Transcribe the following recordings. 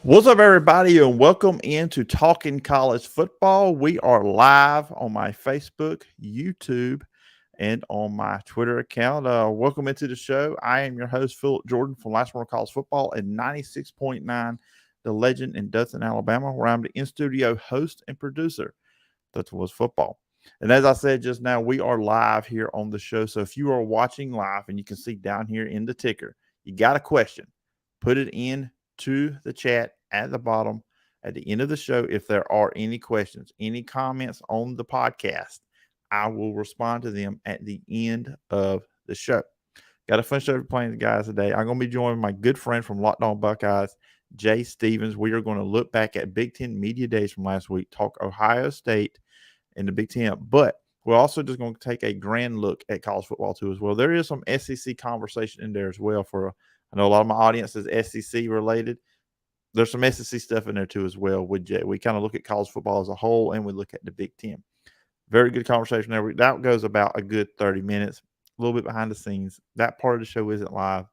What's up, everybody, and welcome into Talking College Football. We are live on my Facebook, YouTube, and on my Twitter account. Welcome into the show. I am your host, Phillip Jordan from Last One College Football and 96.9 The Legend in Dothan, Alabama, where I'm the in-studio host and producer. That was football. And as I said just now, we are live here on the show. So if you are watching live and you can see down here in the ticker, you got a question, put it in to the chat at the bottom at the end of the show. If there are any questions, any comments on the podcast, I will respond to them at the end of the show. Got a fun show playing the guys today. I'm going to be joined by my good friend from Locked On Buckeyes, Jay Stevens. We are going to look back at Big Ten Media Days from last week, talk Ohio State in the Big Ten, but we're also just going to take a grand look at college football too as well. There is some SEC conversation in there as well. I know a lot of my audience is SEC related. There's some SEC stuff in there too as well with Jay. We kind of look at college football as a whole, and we look at the Big Ten. Very good conversation there. That goes about a good 30 minutes, a little bit behind the scenes. That part of the show isn't live.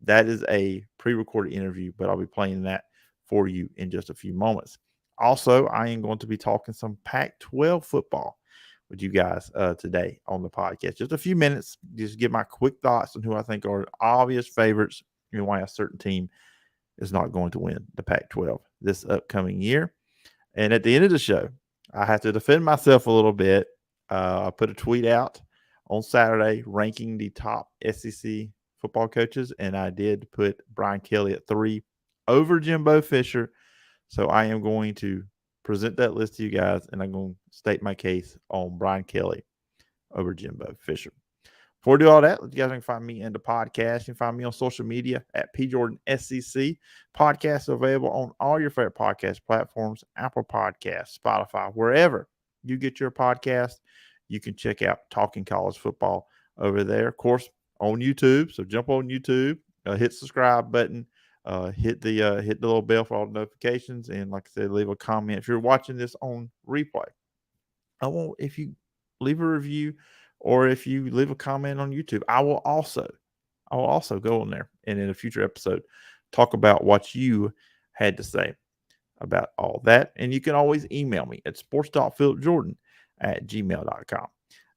That is a pre-recorded interview, but I'll be playing that for you in just a few moments. Also, I am going to be talking some Pac-12 football with you guys today on the podcast. Just a few minutes, just give my quick thoughts on who I think are obvious favorites and why a certain team is not going to win the Pac-12 this upcoming year. And at the end of the show, I have to defend myself a little bit. I put a tweet out on Saturday ranking the top SEC football coaches, and I did put Brian Kelly at 3 over Jimbo Fisher. So I am going to present that list to you guys, and I'm going to state my case on Brian Kelly over Jimbo Fisher. Before we do all that, you guys can find me in the podcast. You can find me on social media at PJordanSEC. Podcasts available on all your favorite podcast platforms, Apple Podcasts, Spotify, wherever you get your podcast. You can check out Talking College Football over there. Of course, on YouTube. So jump on YouTube, hit subscribe button, hit the little bell for all the notifications, and like I said, leave a comment. If you're watching this on replay, if you leave a review or if you leave a comment on YouTube, I will also go on there and in a future episode talk about what you had to say about all that. And you can always email me at sports.philipjordan@gmail.com.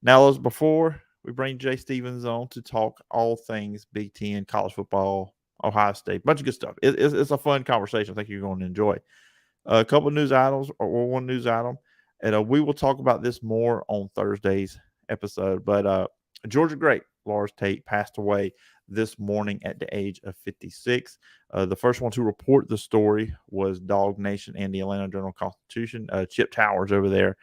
Now, as before we bring Jay Stevens on to talk all things Big Ten, college football, Ohio State, bunch of good stuff. It's a fun conversation. I think you're going to enjoy. A couple of news items or one news item. And we will talk about this more on Thursday's episode. But Georgia great Lars Tate passed away this morning at the age of 56. The first one to report the story was Dog Nation and the Atlanta Journal-Constitution. Chip Towers over there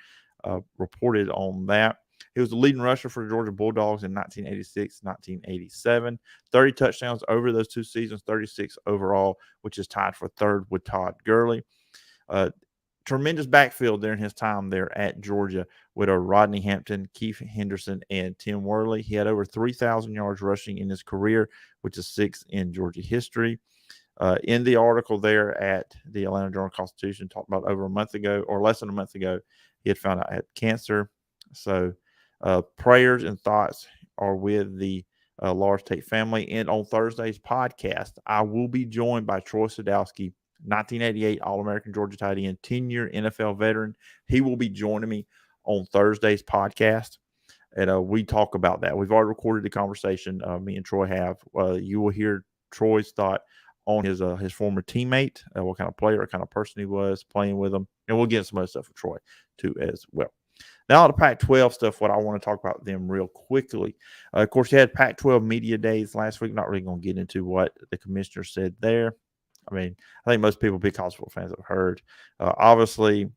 reported on that. He was the leading rusher for the Georgia Bulldogs in 1986, 1987. 30 touchdowns over those two seasons, 36 overall, which is tied for third with Todd Gurley. Tremendous backfield during his time there at Georgia with Rodney Hampton, Keith Henderson, and Tim Worley. He had over 3,000 yards rushing in his career, which is sixth in Georgia history. In the article there at the Atlanta Journal-Constitution, talked about over a month ago or less than a month ago, he had found out he had cancer. So prayers and thoughts are with the Lars Tate family. And on Thursday's podcast, I will be joined by Troy Sadowski, 1988 All-American Georgia tight end, 10-year NFL veteran. He will be joining me on Thursday's podcast, and we talk about that. We've already recorded the conversation me and Troy have. You will hear Troy's thought on his former teammate, what kind of player, what kind of person he was playing with him, and we'll get some other stuff for Troy too as well. Now, the Pac-12 stuff, what I want to talk about them real quickly. Of course, you had Pac-12 media days last week. Not really going to get into what the commissioner said there. I mean, I think most people, big college football fans, have heard. Obviously,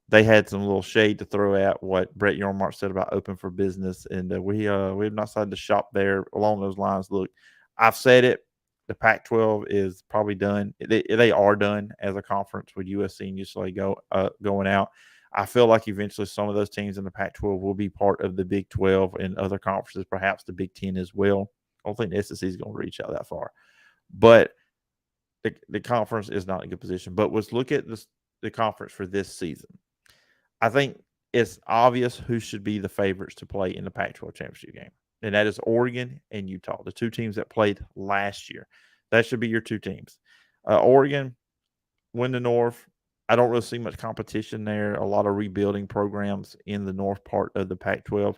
they had some little shade to throw at what Brett Yormark said about open for business, and we have not decided to shop there along those lines. Look, I've said it. The Pac-12 is probably done. They are done as a conference with USC and UCLA going out. I feel like eventually some of those teams in the Pac-12 will be part of the Big 12 and other conferences, perhaps the Big 10 as well. I don't think the SEC is going to reach out that far. But the conference is not in a good position. But let's look at the conference for this season. I think it's obvious who should be the favorites to play in the Pac-12 championship game, and that is Oregon and Utah, the two teams that played last year. That should be your two teams. Oregon, win the North. I don't really see much competition there. A lot of rebuilding programs in the North part of the Pac-12.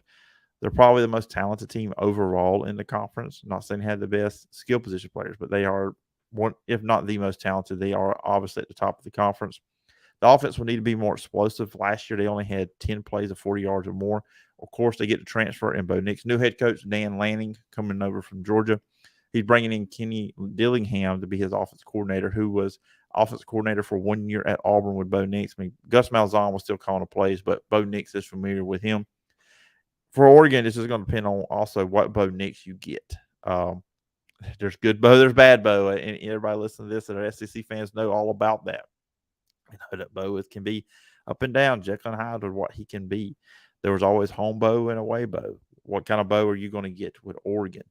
They're probably the most talented team overall in the conference. I'm not saying they have the best skill position players, but they are one, if not the most talented. They are obviously at the top of the conference. The offense will need to be more explosive. Last year, they only had 10 plays of 40 yards or more. Of course, they get to transfer in Bo Nix. New head coach Dan Lanning coming over from Georgia. He's bringing in Kenny Dillingham to be his offense coordinator, who was offensive coordinator for 1 year at Auburn with Bo Nix. I mean, Gus Malzahn was still calling the plays, but Bo Nix is familiar with him. For Oregon, this is going to depend on also what Bo Nix you get. There's good Bo, there's bad Bo, and everybody listening to this that are SEC fans know all about that. You know that Bo can be up and down, Jekyll and Hyde, with what he can be. There was always home Bo and away Bo. What kind of Bo are you going to get with Oregon?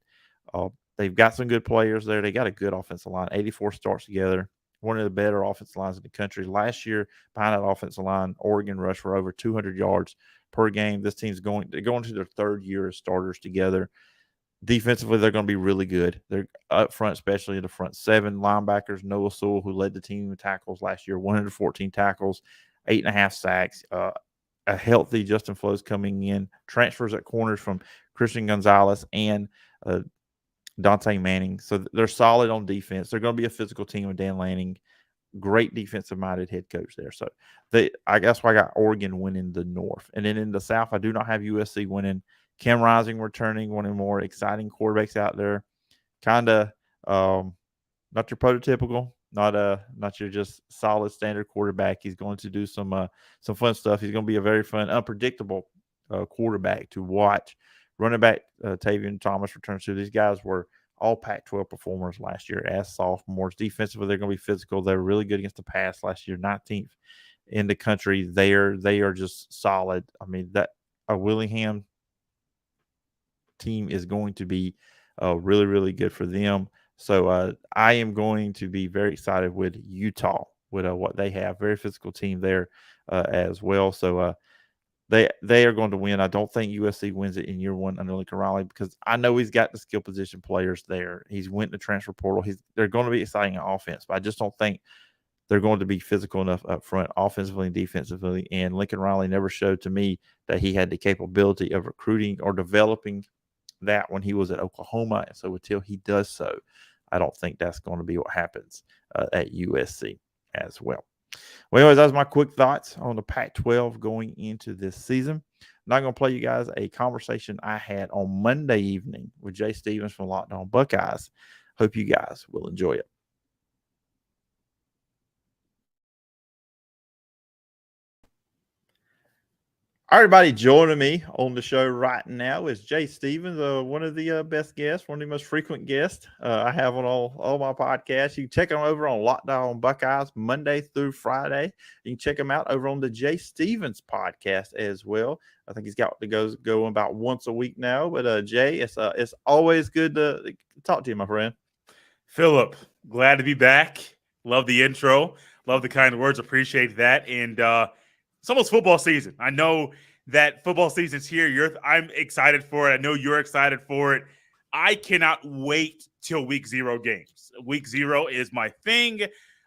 They've got some good players there. They got a good offensive line. 84 starts together. One of the better offensive lines in the country. Last year, behind that offensive line, Oregon rushed for over 200 yards per game. This team's going to their third year as starters together. Defensively, they're going to be really good. They're up front, especially in the front seven. Linebackers, Noah Sewell, who led the team in tackles last year, 114 tackles, 8.5 sacks. A healthy Justin Flores coming in. Transfers at corners from Christian Gonzalez and Dante Manning. So they're solid on defense. They're going to be a physical team with Dan Lanning. Great defensive-minded head coach there. So I guess why I got Oregon winning the North. And then in the South, I do not have USC winning. Cam Rising returning, one of the more exciting quarterbacks out there. Kind of not your prototypical, not your just solid standard quarterback. He's going to do some fun stuff. He's going to be a very fun, unpredictable quarterback to watch. Running back Tavion Thomas returns to. These guys were all Pac-12 performers last year as sophomores. Defensively, they're going to be physical. They were really good against the pass last year, 19th in the country. They are just solid. I mean, that a Willingham team is going to be really, really good for them. So I am going to be very excited with Utah, with what they have. Very physical team there as well. So they are going to win. I don't think USC wins it in year one under Lincoln Riley because I know he's got the skill position players there. He's went in the transfer portal. They're going to be exciting in offense, but I just don't think they're going to be physical enough up front, offensively and defensively. And Lincoln Riley never showed to me that he had the capability of recruiting or developing that when he was at Oklahoma. And so until he does so, I don't think that's going to be what happens at USC as well. Well, anyways, that's my quick thoughts on the Pac-12 going into this season. I'm not going to play you guys a conversation I had on Monday evening with Jay Stevens from Locked On Buckeyes. Hope you guys will enjoy it. All right, everybody, joining me on the show right now is Jay Stevens, one of the best guests, one of the most frequent guests I have on all my podcasts. You can check them over on Locked On Buckeyes Monday through Friday. You can check them out over on the Jay Stevens podcast as well. I think he's got to go about once a week now. But Jay, it's always good to talk to you, my friend. Phillip, glad to be back. Love the intro. Love the kind words. Appreciate that. And it's almost football season. I know that football season's here. I'm excited for it. I know you're excited for it. I cannot wait till week 0 games. Week 0 is my thing.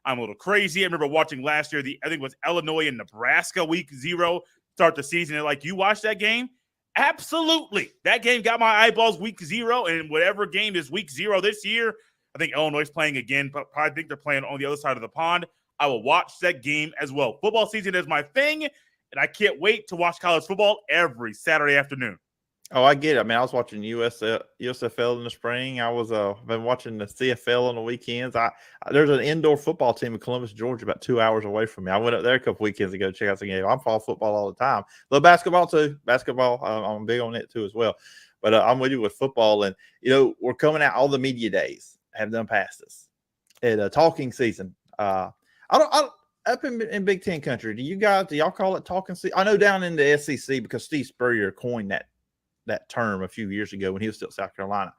I'm a little crazy. I remember watching last year, I think it was Illinois and Nebraska week 0 start the season. And you watched that game? Absolutely. That game got my eyeballs week 0. And whatever game is week 0 this year, I think Illinois is playing again, but I think they're playing on the other side of the pond. I will watch that game as well. Football season is my thing, and I can't wait to watch college football every Saturday afternoon. Oh, I get it. I mean, I was watching USFL in the spring. I was been watching the CFL on the weekends. There's an indoor football team in Columbus, Georgia, about 2 hours away from me. I went up there a couple weekends ago to check out some game. I'm following football all the time. Love basketball too. Basketball, I'm big on it too as well. But I'm with you with football, and we're coming out. All the media days have done past us. At talking season, I don't up in Big Ten country. Do y'all call it talking season? I know down in the SEC because Steve Spurrier coined that term a few years ago when he was still at South Carolina.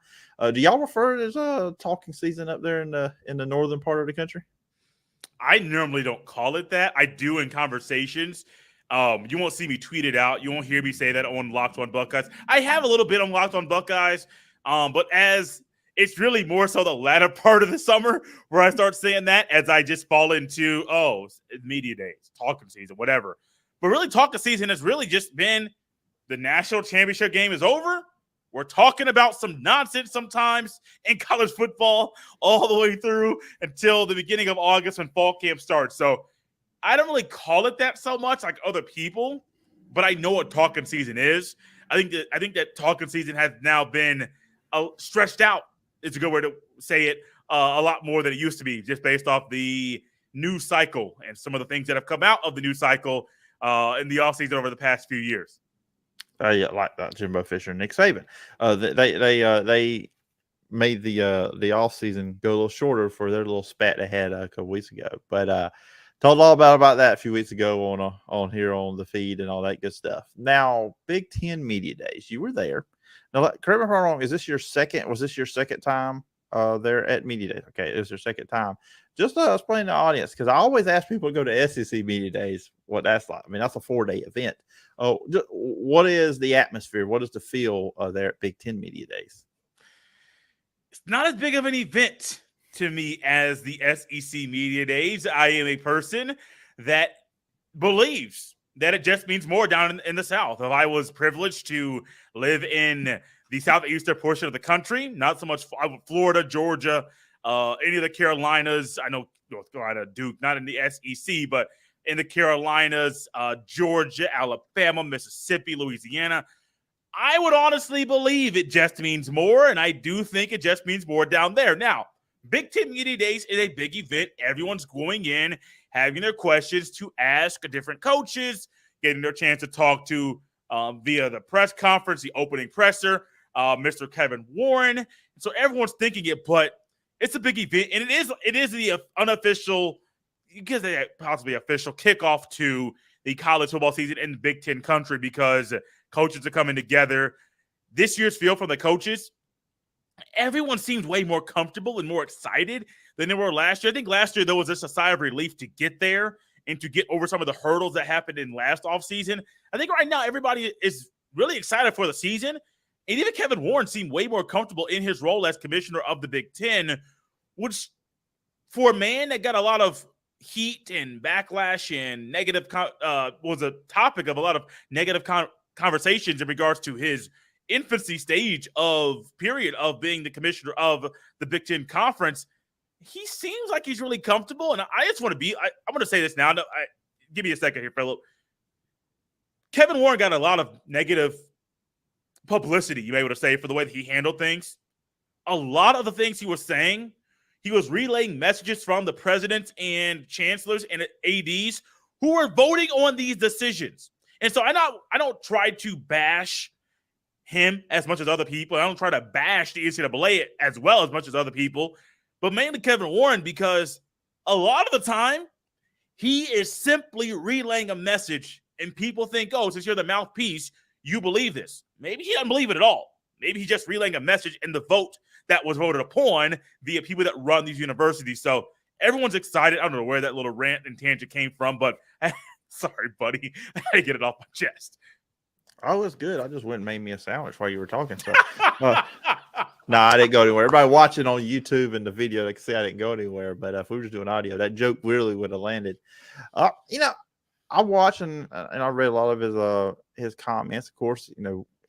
Do y'all refer to it as a talking season up there in the northern part of the country? I normally don't call it that. I do in conversations. You won't see me tweet it out. You won't hear me say that on Locked On Buckeyes. I have a little bit on Locked On Buckeyes, but as it's really more so the latter part of the summer where I start saying that as I just fall into, media days, talking season, whatever. But really, talking season has really just been the national championship game is over. We're talking about some nonsense sometimes in college football all the way through until the beginning of August when fall camp starts. So I don't really call it that so much like other people, but I know what talking season is. I think that talking season has now been stretched out. It's a good way to say it, a lot more than it used to be, just based off the news cycle and some of the things that have come out of the news cycle in the offseason over the past few years. Yeah, like Jimbo Fisher and Nick Saban. They made the off season go a little shorter for their little spat they had a couple weeks ago. But told all about that a few weeks ago on here on the feed and all that good stuff. Now, Big Ten Media Days, you were there. Now, correct me if I'm wrong. Was this your second time there at Media Days? Okay, it was your second time. Just explain to the audience, because I always ask people to go to SEC Media Days what that's like. I mean, that's a 4-day event. Oh, what is the atmosphere? What is the feel there at Big Ten Media Days? It's not as big of an event to me as the SEC Media Days. I am a person that believes that it just means more down in the South. If I was privileged to live in the southeastern portion of the country, not so much Florida, Georgia, any of the Carolinas. I know North Carolina, Duke, not in the SEC, but in the Carolinas, Georgia, Alabama, Mississippi, Louisiana. I would honestly believe it just means more, and I do think it just means more down there. Now, Big Ten Media Days is a big event. Everyone's going in, having their questions to ask different coaches, getting their chance to talk to via the press conference, the opening presser, Mr. Kevin Warren. So everyone's thinking it, but it's a big event, and it is the unofficial, you could say possibly official kickoff to the college football season in the Big Ten country, because coaches are coming together. This year's feel from the coaches, everyone seemed way more comfortable and more excited than they were last year. I think last year there was just a sigh of relief to get there and to get over some of the hurdles that happened in last offseason. I think right now everybody is really excited for the season. And even Kevin Warren seemed way more comfortable in his role as commissioner of the Big Ten, which for a man that got a lot of heat and backlash and negative was a topic of a lot of negative conversations in regards to his infancy stage of being the commissioner of the Big Ten Conference. He seems like he's really comfortable, and I just want to I'm going to say this now. Give me a second here, Phillip. Kevin Warren got a lot of negative publicity, you may want to say, for the way that he handled things. A lot of the things he was saying, he was relaying messages from the presidents and chancellors and ADs who were voting on these decisions. And so I don't try to bash him as much as other people. I don't try to bash the NCAA as well as much as other people, but mainly Kevin Warren, because a lot of the time he is simply relaying a message and people think, oh, since you're the mouthpiece, you believe this. Maybe he doesn't believe it at all. Maybe he's just relaying a message in the vote that was voted upon via people that run these universities. So everyone's excited. I don't know where that little rant and tangent came from, but sorry, buddy. I had to get it off my chest. Oh, it's good. I just went and made me a sandwich while you were talking. So, no, I didn't go anywhere. Everybody watching on YouTube and the video, they can see I didn't go anywhere. But if we were just doing audio, that joke really would have landed. I watched and I read a lot of his comments. Of course,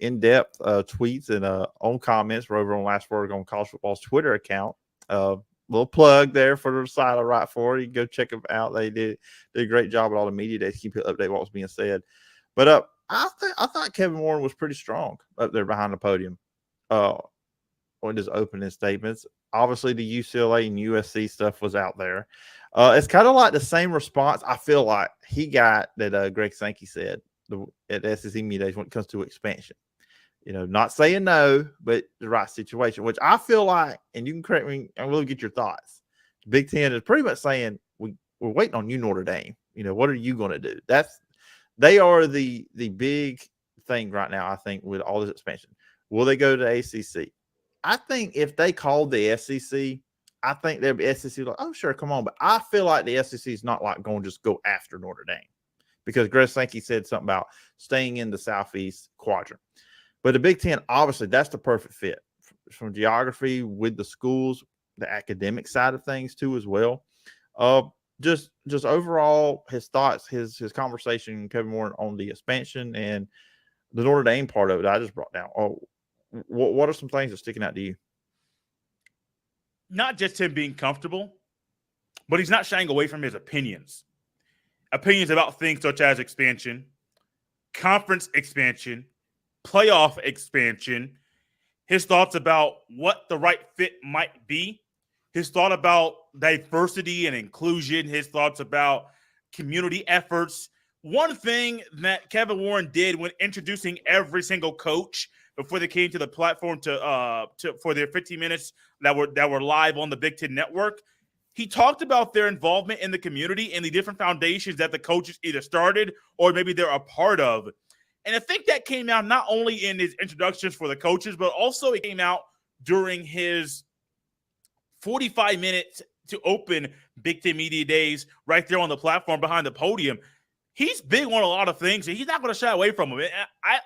in-depth tweets and own comments were over on Last Word on College Football's Twitter account. Little plug there for the site I write for. You can go check them out. They did a great job at all the media days to keep you updated what was being said. But I thought Kevin Warren was pretty strong up there behind the podium on his opening statements. Obviously, the UCLA and USC stuff was out there. It's kind of like the same response I feel like he got that Greg Sankey said at SEC Media Days when it comes to expansion. Not saying no, but the right situation, which I feel like, and you can correct me, I really get your thoughts. Big Ten is pretty much saying we're waiting on you, Notre Dame. What are you going to do? They are the big thing right now, I think, with all this expansion. Will they go to ACC? I think if they called the SEC, I think they'd be SEC like, oh, sure, come on. But I feel like the SEC is not like going to just go after Notre Dame, because Greg Sankey said something about staying in the Southeast quadrant. But the Big Ten, obviously, that's the perfect fit. from geography with the schools, the academic side of things too as well. Uh, just overall his thoughts, his conversation, Kevin Warren on the expansion and the Notre Dame part of it. I just brought down. Oh, what are some things that sticking out to you? Not just him being comfortable, but he's not shying away from his opinions. Opinions about things such as expansion, conference expansion, playoff expansion, his thoughts about what the right fit might be, his thought about diversity and inclusion, his thoughts about community efforts. One thing that Kevin Warren did when introducing every single coach before they came to the platform for their 15 minutes that were live on the Big Ten Network, he talked about their involvement in the community and the different foundations that the coaches either started or maybe they're a part of. And I think that came out not only in his introductions for the coaches, but also it came out during his 45 minutes to open Big Ten Media Days right there on the platform behind the podium. He's big on a lot of things, and he's not going to shy away from them.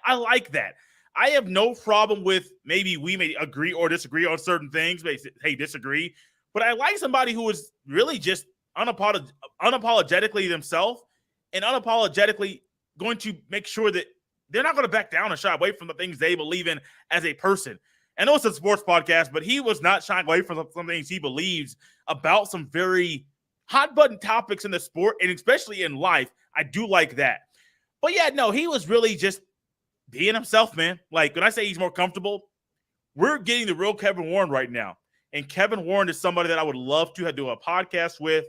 I like that. I have no problem with maybe we may agree or disagree on certain things, hey, disagree. But I like somebody who is really just unapologetically themselves and unapologetically going to make sure that they're not going to back down and shy away from the things they believe in as a person. I know it's a sports podcast, but he was not shying away from some things he believes about some very hot button topics in the sport and especially in life. I do like that. But yeah, no, he was really just being himself, man. Like when I say he's more comfortable, we're getting the real Kevin Warren right now. And Kevin Warren is somebody that I would love to do a podcast with.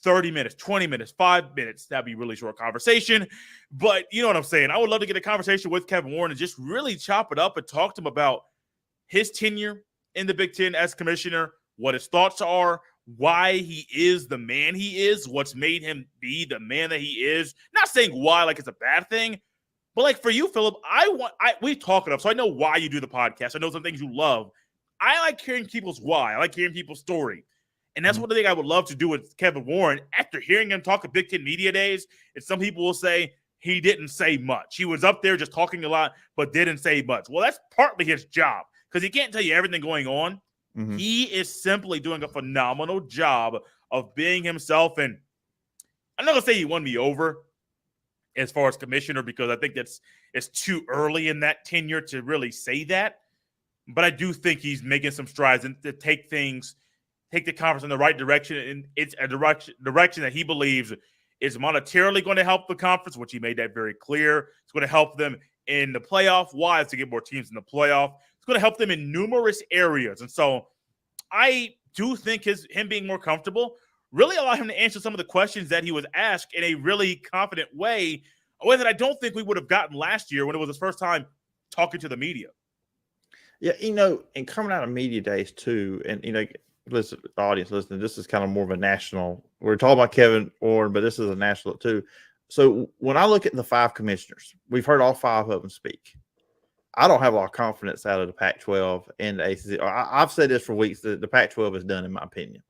30 minutes, 20 minutes, 5 minutes. That'd be a really short conversation. But you know what I'm saying? I would love to get a conversation with Kevin Warren and just really chop it up and talk to him about his tenure in the Big Ten as commissioner, what his thoughts are, why he is the man he is, what's made him be the man that he is. Not saying why like it's a bad thing, but like for you, Phillip, we talk it up, so I know why you do the podcast. I know some things you love. I like hearing people's why. I like hearing people's story. And that's one thing I would love to do with Kevin Warren. After hearing him talk at Big Ten Media Days, and some people will say he didn't say much. He was up there just talking a lot, but didn't say much. Well, that's partly his job because he can't tell you everything going on. Mm-hmm. He is simply doing a phenomenal job of being himself. And I'm not going to say he won me over as far as commissioner because I think it's too early in that tenure to really say that. But I do think he's making some strides and to take the conference in the right direction, and it's a direction that he believes is monetarily going to help the conference, which he made that very clear. It's going to help them in the playoff. Why? It's to get more teams in the playoff. It's going to help them in numerous areas. And so I do think him being more comfortable really allowed him to answer some of the questions that he was asked in a really confident way, a way that I don't think we would have gotten last year when it was his first time talking to the media. Yeah, and coming out of media days too, and listen, the audience listening, this is kind of more of a national. We're talking about Kevin Warren, but this is a national too. So when I look at the 5 commissioners, we've heard all 5 of them speak. I don't have a lot of confidence out of the Pac-12 and the ACC. I've said this for weeks. The Pac-12 is done, in my opinion.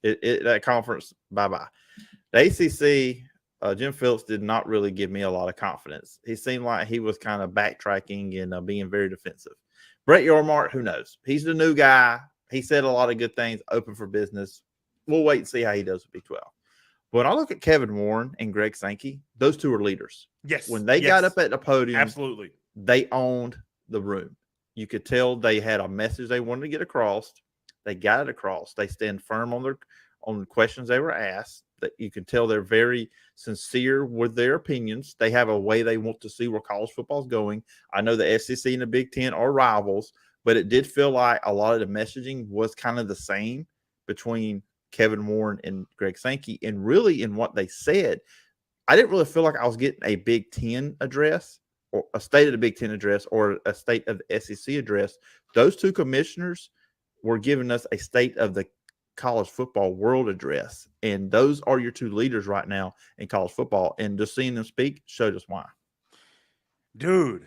That conference, bye-bye. The ACC, Jim Phillips did not really give me a lot of confidence. He seemed like he was kind of backtracking and being very defensive. Brett Yormark, who knows? He's the new guy. He said a lot of good things, open for business. We'll wait and see how he does with Big 12. But when I look at Kevin Warren and Greg Sankey, those two are leaders. Yes. When they got up at the podium, absolutely, they owned the room. You could tell they had a message they wanted to get across. They got it across. They stand firm on the questions they were asked. That you can tell they're very sincere with their opinions. They have a way they want to see where college football is going. I know the SEC and the Big Ten are rivals, but it did feel like a lot of the messaging was kind of the same between Kevin Warren and Greg Sankey. And really in what they said, I didn't really feel like I was getting a Big Ten address or a state of the Big Ten address or a state of the SEC address. Those two commissioners were giving us a state of the college football world address. And those are your two leaders right now in college football. And just seeing them speak showed us why. Dude,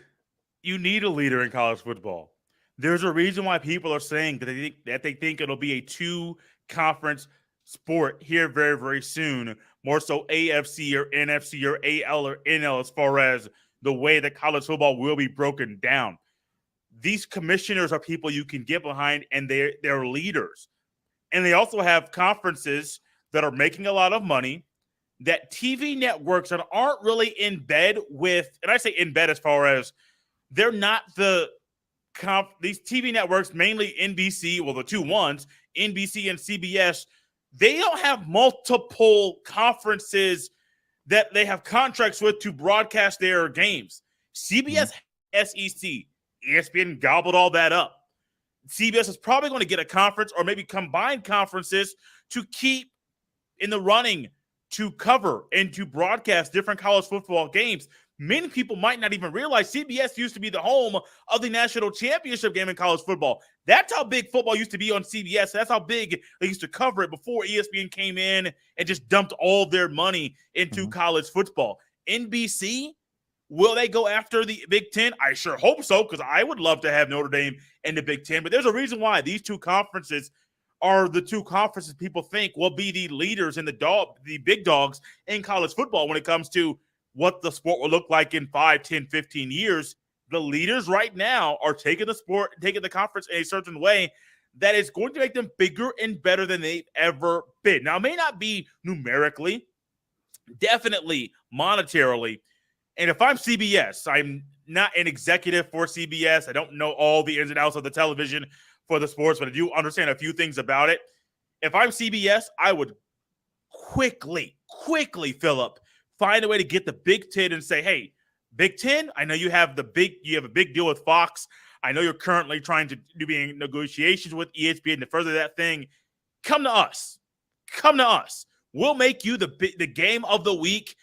you need a leader in college football. There's a reason why people are saying that they think it'll be a 2-conference sport here very, very soon. More so AFC or NFC or AL or NL as far as the way that college football will be broken down. these commissioners are people you can get behind, and they're leaders. And they also have conferences that are making a lot of money, that TV networks that aren't really in bed with, and I say in bed as far as they're not these TV networks, mainly NBC, well, the two ones, NBC and CBS, they don't have multiple conferences that they have contracts with to broadcast their games. CBS, SEC, ESPN gobbled all that up. CBS is probably going to get a conference or maybe combined conferences to keep in the running to cover and to broadcast different college football games. Many people might not even realize CBS used to be the home of the national championship game in college football. That's how big football used to be on CBS. That's how big they used to cover it before ESPN came in and just dumped all their money into college football. NBC, will they go after the Big Ten? I sure hope so, because I would love to have Notre Dame in the Big Ten. But there's a reason why these two conferences are the two conferences people think will be the leaders and the big dogs in college football when it comes to what the sport will look like in 5, 10, 15 years. The leaders right now are taking the sport, taking the conference in a certain way that is going to make them bigger and better than they've ever been. Now, it may not be numerically, definitely monetarily. And if I'm CBS, I'm not an executive for CBS. I don't know all the ins and outs of the television for the sports, but I do understand a few things about it. If I'm CBS, I would quickly, Phillip, find a way to get the Big Ten and say, hey, Big Ten, I know you have a big deal with Fox. I know you're currently trying to be in negotiations with ESPN to further that thing. Come to us. We'll make you the game of the week,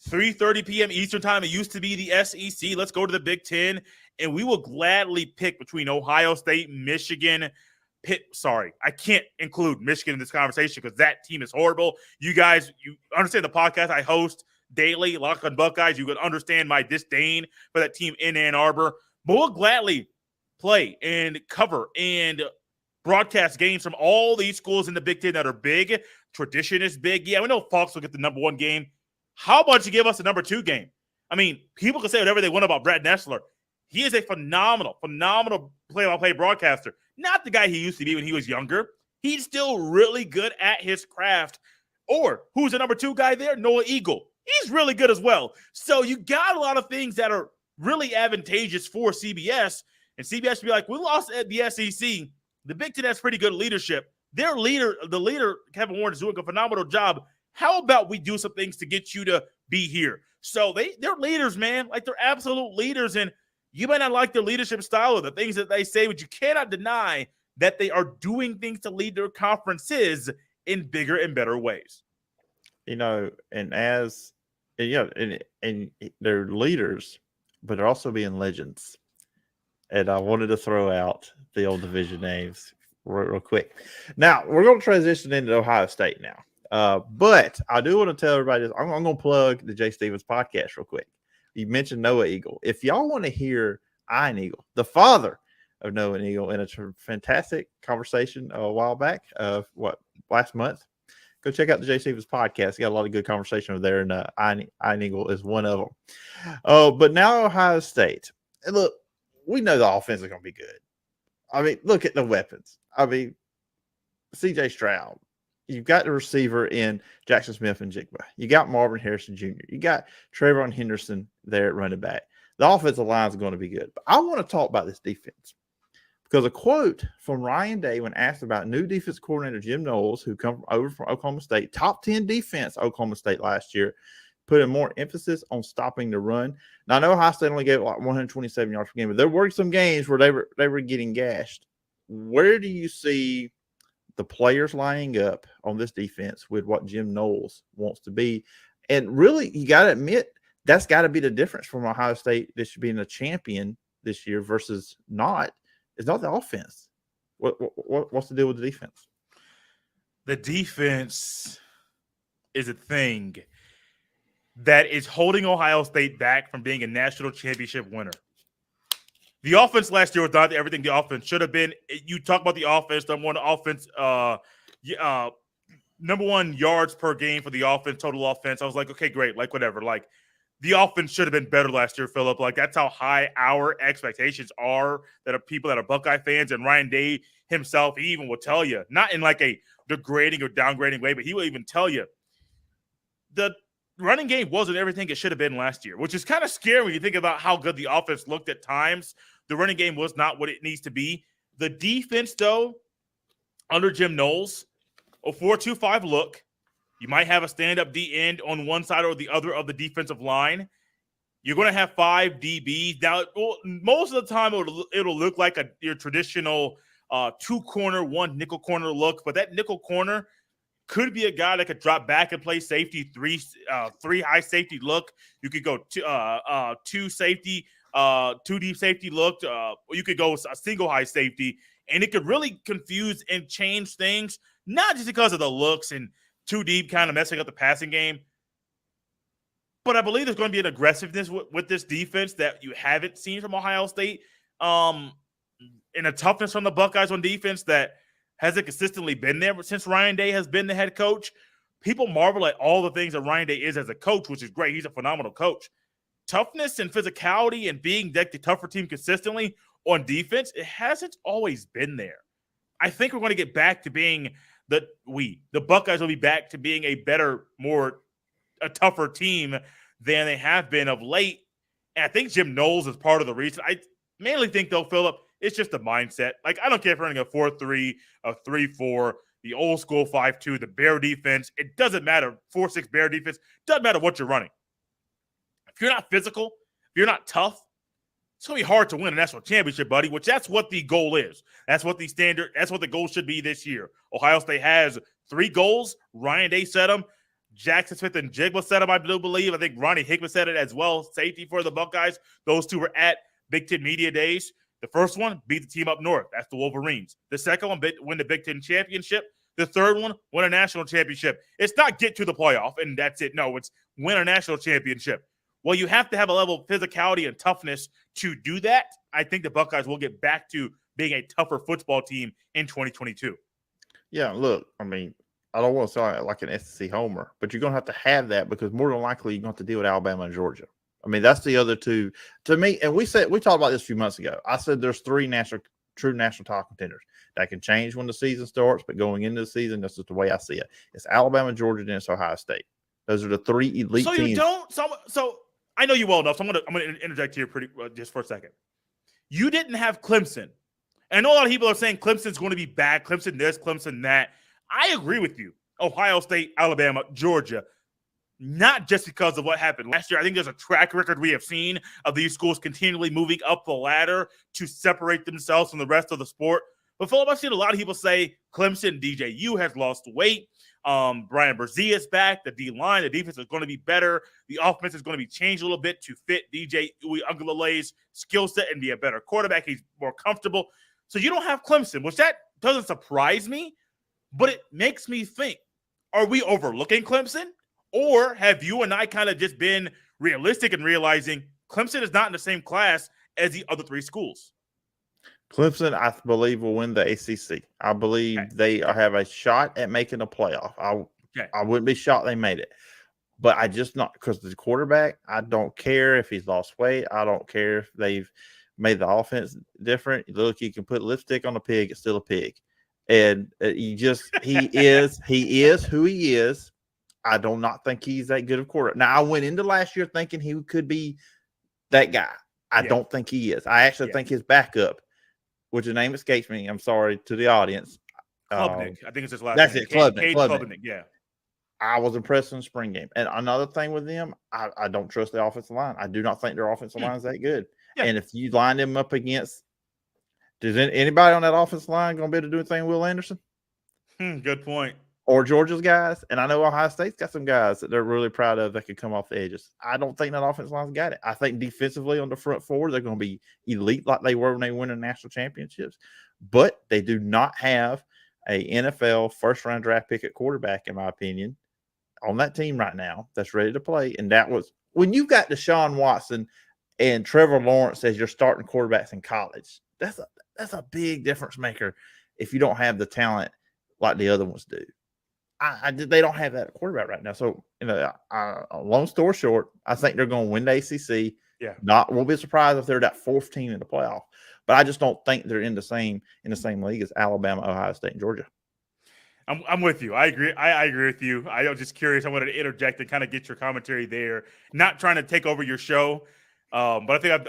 3:30 p.m. Eastern time. It used to be the SEC. Let's go to the Big Ten, and we will gladly pick between Ohio State, Michigan, Pitt. Sorry, I can't include Michigan in this conversation because that team is horrible. You guys, you understand the podcast I host daily, Lock on Buckeyes. You can understand my disdain for that team in Ann Arbor. But we'll gladly play and cover and broadcast games from all these schools in the Big Ten that are big. Tradition is big. Yeah, we know Fox will get the number one game. How about you give us the number two game? I mean, people can say whatever they want about Brad Nessler. He is a phenomenal play-by-play broadcaster. Not the guy he used to be when he was younger. He's still really good at his craft. Or who's the number two guy there? Noah Eagle. He's really good as well. So you got a lot of things that are really advantageous for CBS. And CBS will be like, we lost at the SEC. The Big Ten has pretty good leadership. The leader, Kevin Warren, is doing a phenomenal job. How about we do some things to get you to be here? So they're leaders, man. Like, they're absolute leaders. And you might not like their leadership style or the things that they say, but you cannot deny that they are doing things to lead their conferences in bigger and better ways. And they're leaders, but they're also being legends. And I wanted to throw out the old division names real quick. Now, we're going to transition into Ohio State now. But I do want to tell everybody this. I'm going to plug the Jay Stevens podcast real quick. You mentioned Noah Eagle. If y'all want to hear Ian Eagle, the father of Noah Eagle, in a fantastic conversation a while back, last month, go check out the Jay Stevens podcast. He got a lot of good conversation over there, and Ian Eagle is one of them. But now Ohio State. And look, we know the offense is going to be good. I mean, look at the weapons. I mean, C.J. Stroud. You've got the receiver in Jackson Smith and Jigba. You got Marvin Harrison Jr. You got Trayvon Henderson there at running back. The offensive line is going to be good. But I want to talk about this defense because a quote from Ryan Day when asked about new defense coordinator Jim Knowles, who come over from Oklahoma State, top 10 defense Oklahoma State last year, putting more emphasis on stopping the run. Now, I know Ohio State only gave like 127 yards per game, but there were some games where they were getting gashed. Where do you see the players lining up on this defense with what Jim Knowles wants to be? And really, you got to admit, that's got to be the difference from Ohio State this being a champion this year versus not. It's not the offense. What's the deal with the defense? The defense is a thing that is holding Ohio State back from being a national championship winner. The offense last year was not everything the offense should have been. You talk about the offense, number one yards per game for the offense, total offense. I was like, okay, great, like whatever. Like, the offense should have been better last year, Phillip. Like, that's how high our expectations are that are people that are Buckeye fans. And Ryan Day himself, he even will tell you, not in like a degrading or downgrading way, but he will even tell you the running game wasn't everything it should have been last year, which is kind of scary when you think about how good the offense looked at times. The running game was not what it needs to be. The defense, though, under Jim Knowles, a 4-2-5 look. You might have a stand-up D end on one side or the other of the defensive line. You're going to have 5 DBs. Now, most of the time, it'll look like your traditional 2-corner, 1 nickel corner look, but that nickel corner could be a guy that could drop back and play safety, 3 high safety look. You could go 2 safety, 2 deep safety look. Or you could go a single high safety, and it could really confuse and change things, not just because of the looks and 2 deep kind of messing up the passing game. But I believe there's going to be an aggressiveness with this defense that you haven't seen from Ohio State, and a toughness from the Buckeyes on defense that hasn't consistently been there since Ryan Day has been the head coach. People marvel at all the things that Ryan Day is as a coach, which is great. He's a phenomenal coach. Toughness and physicality and being the tougher team consistently on defense, it hasn't always been there. I think we're going to get back to being the Buckeyes will be back to being a better, a tougher team than they have been of late. And I think Jim Knowles is part of the reason. I mainly think, though, Phillip, it's just the mindset. Like, I don't care if you're running a 4-3, a 3-4, the old school 5-2, the Bear defense. It doesn't matter. 4-6 Bear defense. Doesn't matter what you're running. If you're not physical, if you're not tough, it's going to be hard to win a national championship, buddy, which that's what the goal is. That's what the goal should be this year. Ohio State has 3 goals. Ryan Day set them. Jackson Smith and Jigba set them, I do believe. I think Ronnie Hickman said it as well. Safety for the Buckeyes. Those 2 were at Big Ten Media Days. The first one, beat the team up north. That's the Wolverines. The second one, win the Big Ten championship. The third one, win a national championship. It's not get to the playoff, and that's it. No, it's win a national championship. Well, you have to have a level of physicality and toughness to do that. I think the Buckeyes will get back to being a tougher football team in 2022. Yeah, look, I mean, I don't want to sound like an SEC homer, but you're going to have that because more than likely you're going to have to deal with Alabama and Georgia. I mean, that's the other 2 to me. And we talked about this a few months ago. I said there's 3 true national title contenders that can change when the season starts, but going into the season, this is the way I see it. It's Alabama, Georgia, and it's Ohio State. Those are the 3 elite teams. So you don't. So I know you well enough. So I'm going to interject here just for a second. You didn't have Clemson. And I know a lot of people are saying Clemson's going to be bad. Clemson this, Clemson that. I agree with you. Ohio State, Alabama, Georgia. Not just because of what happened last year. I think there's a track record we have seen of these schools continually moving up the ladder to separate themselves from the rest of the sport. But Phillip, I've seen a lot of people say Clemson, DJU has lost weight. Brian Brzee is back. The D-line, the defense is going to be better. The offense is going to be changed a little bit to fit DJ Uiagalelei's skill set and be a better quarterback. He's more comfortable. So you don't have Clemson, which that doesn't surprise me, but it makes me think, are we overlooking Clemson? Or have you and I kind of just been realistic in realizing Clemson is not in the same class as the other 3 schools? Clemson, I believe, will win the ACC. I believe they have a shot at making a playoff. I wouldn't be shocked they made it. But I just not because the quarterback, I don't care if he's lost weight. I don't care if they've made the offense different. Look, you can put lipstick on a pig, it's still a pig. And he is who he is. I do not think he's that good of a quarterback. Now, I went into last year thinking he could be that guy. I don't think he is. I actually think his backup, which the name escapes me, I'm sorry to the audience. Klubnik. I think it's his last name. That's it, Klubnik. Yeah. I was impressed in the spring game. And another thing with them, I don't trust the offensive line. I do not think their offensive line is that good. Yeah. And if you line them up against, does anybody on that offensive line going to be able to do anything with Will Anderson? Good point. Or Georgia's guys. And I know Ohio State's got some guys that they're really proud of that could come off the edges. I don't think that offensive line's got it. I think defensively on the front four, they're going to be elite like they were when they won the national championships. But they do not have a NFL first-round draft pick at quarterback, in my opinion, on that team right now that's ready to play. And that was when you've got Deshaun Watson and Trevor Lawrence as your starting quarterbacks in college. That's a big difference maker if you don't have the talent like the other ones do. they don't have that quarterback right now. So, long story short, I think they're going to win the ACC. Yeah. Won't be surprised if they're that fourth team in the playoff. But I just don't think they're in the same league as Alabama, Ohio State, and Georgia. I'm with you. I agree. I agree with you. I was just curious. I wanted to interject and kind of get your commentary there. Not trying to take over your show, but I think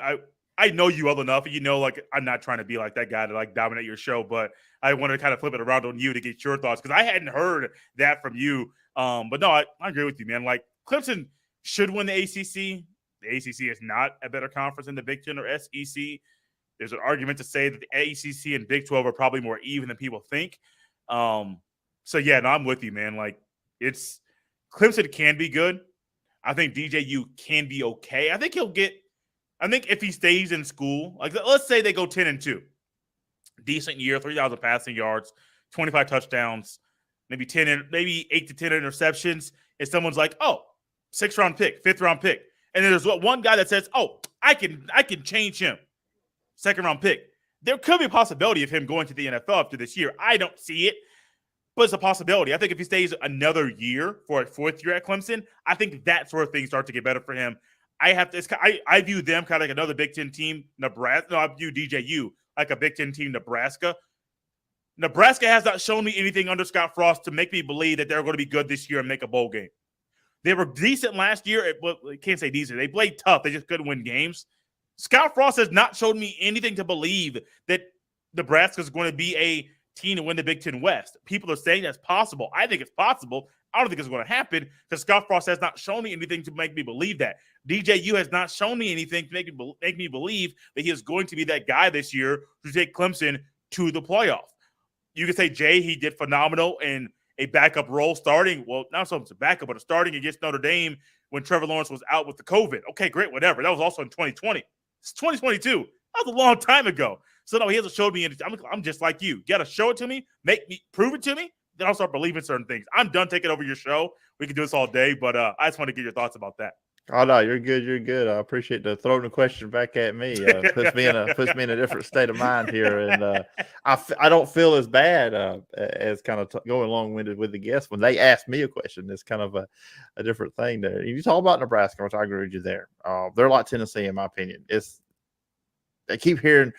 I know you well enough. Like I'm not trying to be like that guy to like dominate your show, but I wanted to kind of flip it around on you to get your thoughts because I hadn't heard that from you. But no, I agree with you, man. Like Clemson should win the ACC. The ACC is not a better conference than the Big Ten or SEC. There's an argument to say that the ACC and Big 12 are probably more even than people think. So, yeah, no, I'm with you, man. Like, Clemson can be good. I think DJU can be okay. I think if he stays in school, like, let's say they go 10-2. Decent year, 3,000 passing yards, 25 touchdowns, maybe 8 to 10 interceptions. And someone's like, oh, 6th-round pick, 5th-round pick. And then there's one guy that says, oh, I can change him. 2nd-round pick. There could be a possibility of him going to the NFL after this year. I don't see it, but it's a possibility. I think if he stays another year for a 4th year at Clemson, I think that's where things start to get better for him. I view them kind of like another Big Ten team, Nebraska. No, I view DJU like a Big Ten team, Nebraska. Nebraska has not shown me anything under Scott Frost to make me believe that they're going to be good this year and make a bowl game. They were decent last year. I can't say decent. They played tough. They just couldn't win games. Scott Frost has not shown me anything to believe that Nebraska is going to be a team to win the Big Ten West. People are saying that's possible. I think it's possible. I don't think it's going to happen because Scott Frost has not shown me anything to make me believe that. DJU has not shown me anything to make me believe that he is going to be that guy this year to take Clemson to the playoff. You can say, Jay, he did phenomenal in a backup role starting. Well, not so much a backup, but a starting against Notre Dame when Trevor Lawrence was out with the COVID. Okay, great, whatever. That was also in 2020. It's 2022. That was a long time ago. So, no, he hasn't showed me anything. I'm just like you. You got to show it to me, prove it to me, then I'll start believing certain things. I'm done taking over your show. We can do this all day, but I just want to get your thoughts about that. Oh no, you're good. You're good. I appreciate the throwing the question back at me. Puts me in a different state of mind here, and I don't feel as bad as kind of going long-winded with the guests when they ask me a question. It's kind of a different thing there. You talk about Nebraska, which I agree with you there. They're like Tennessee, in my opinion. They keep hearing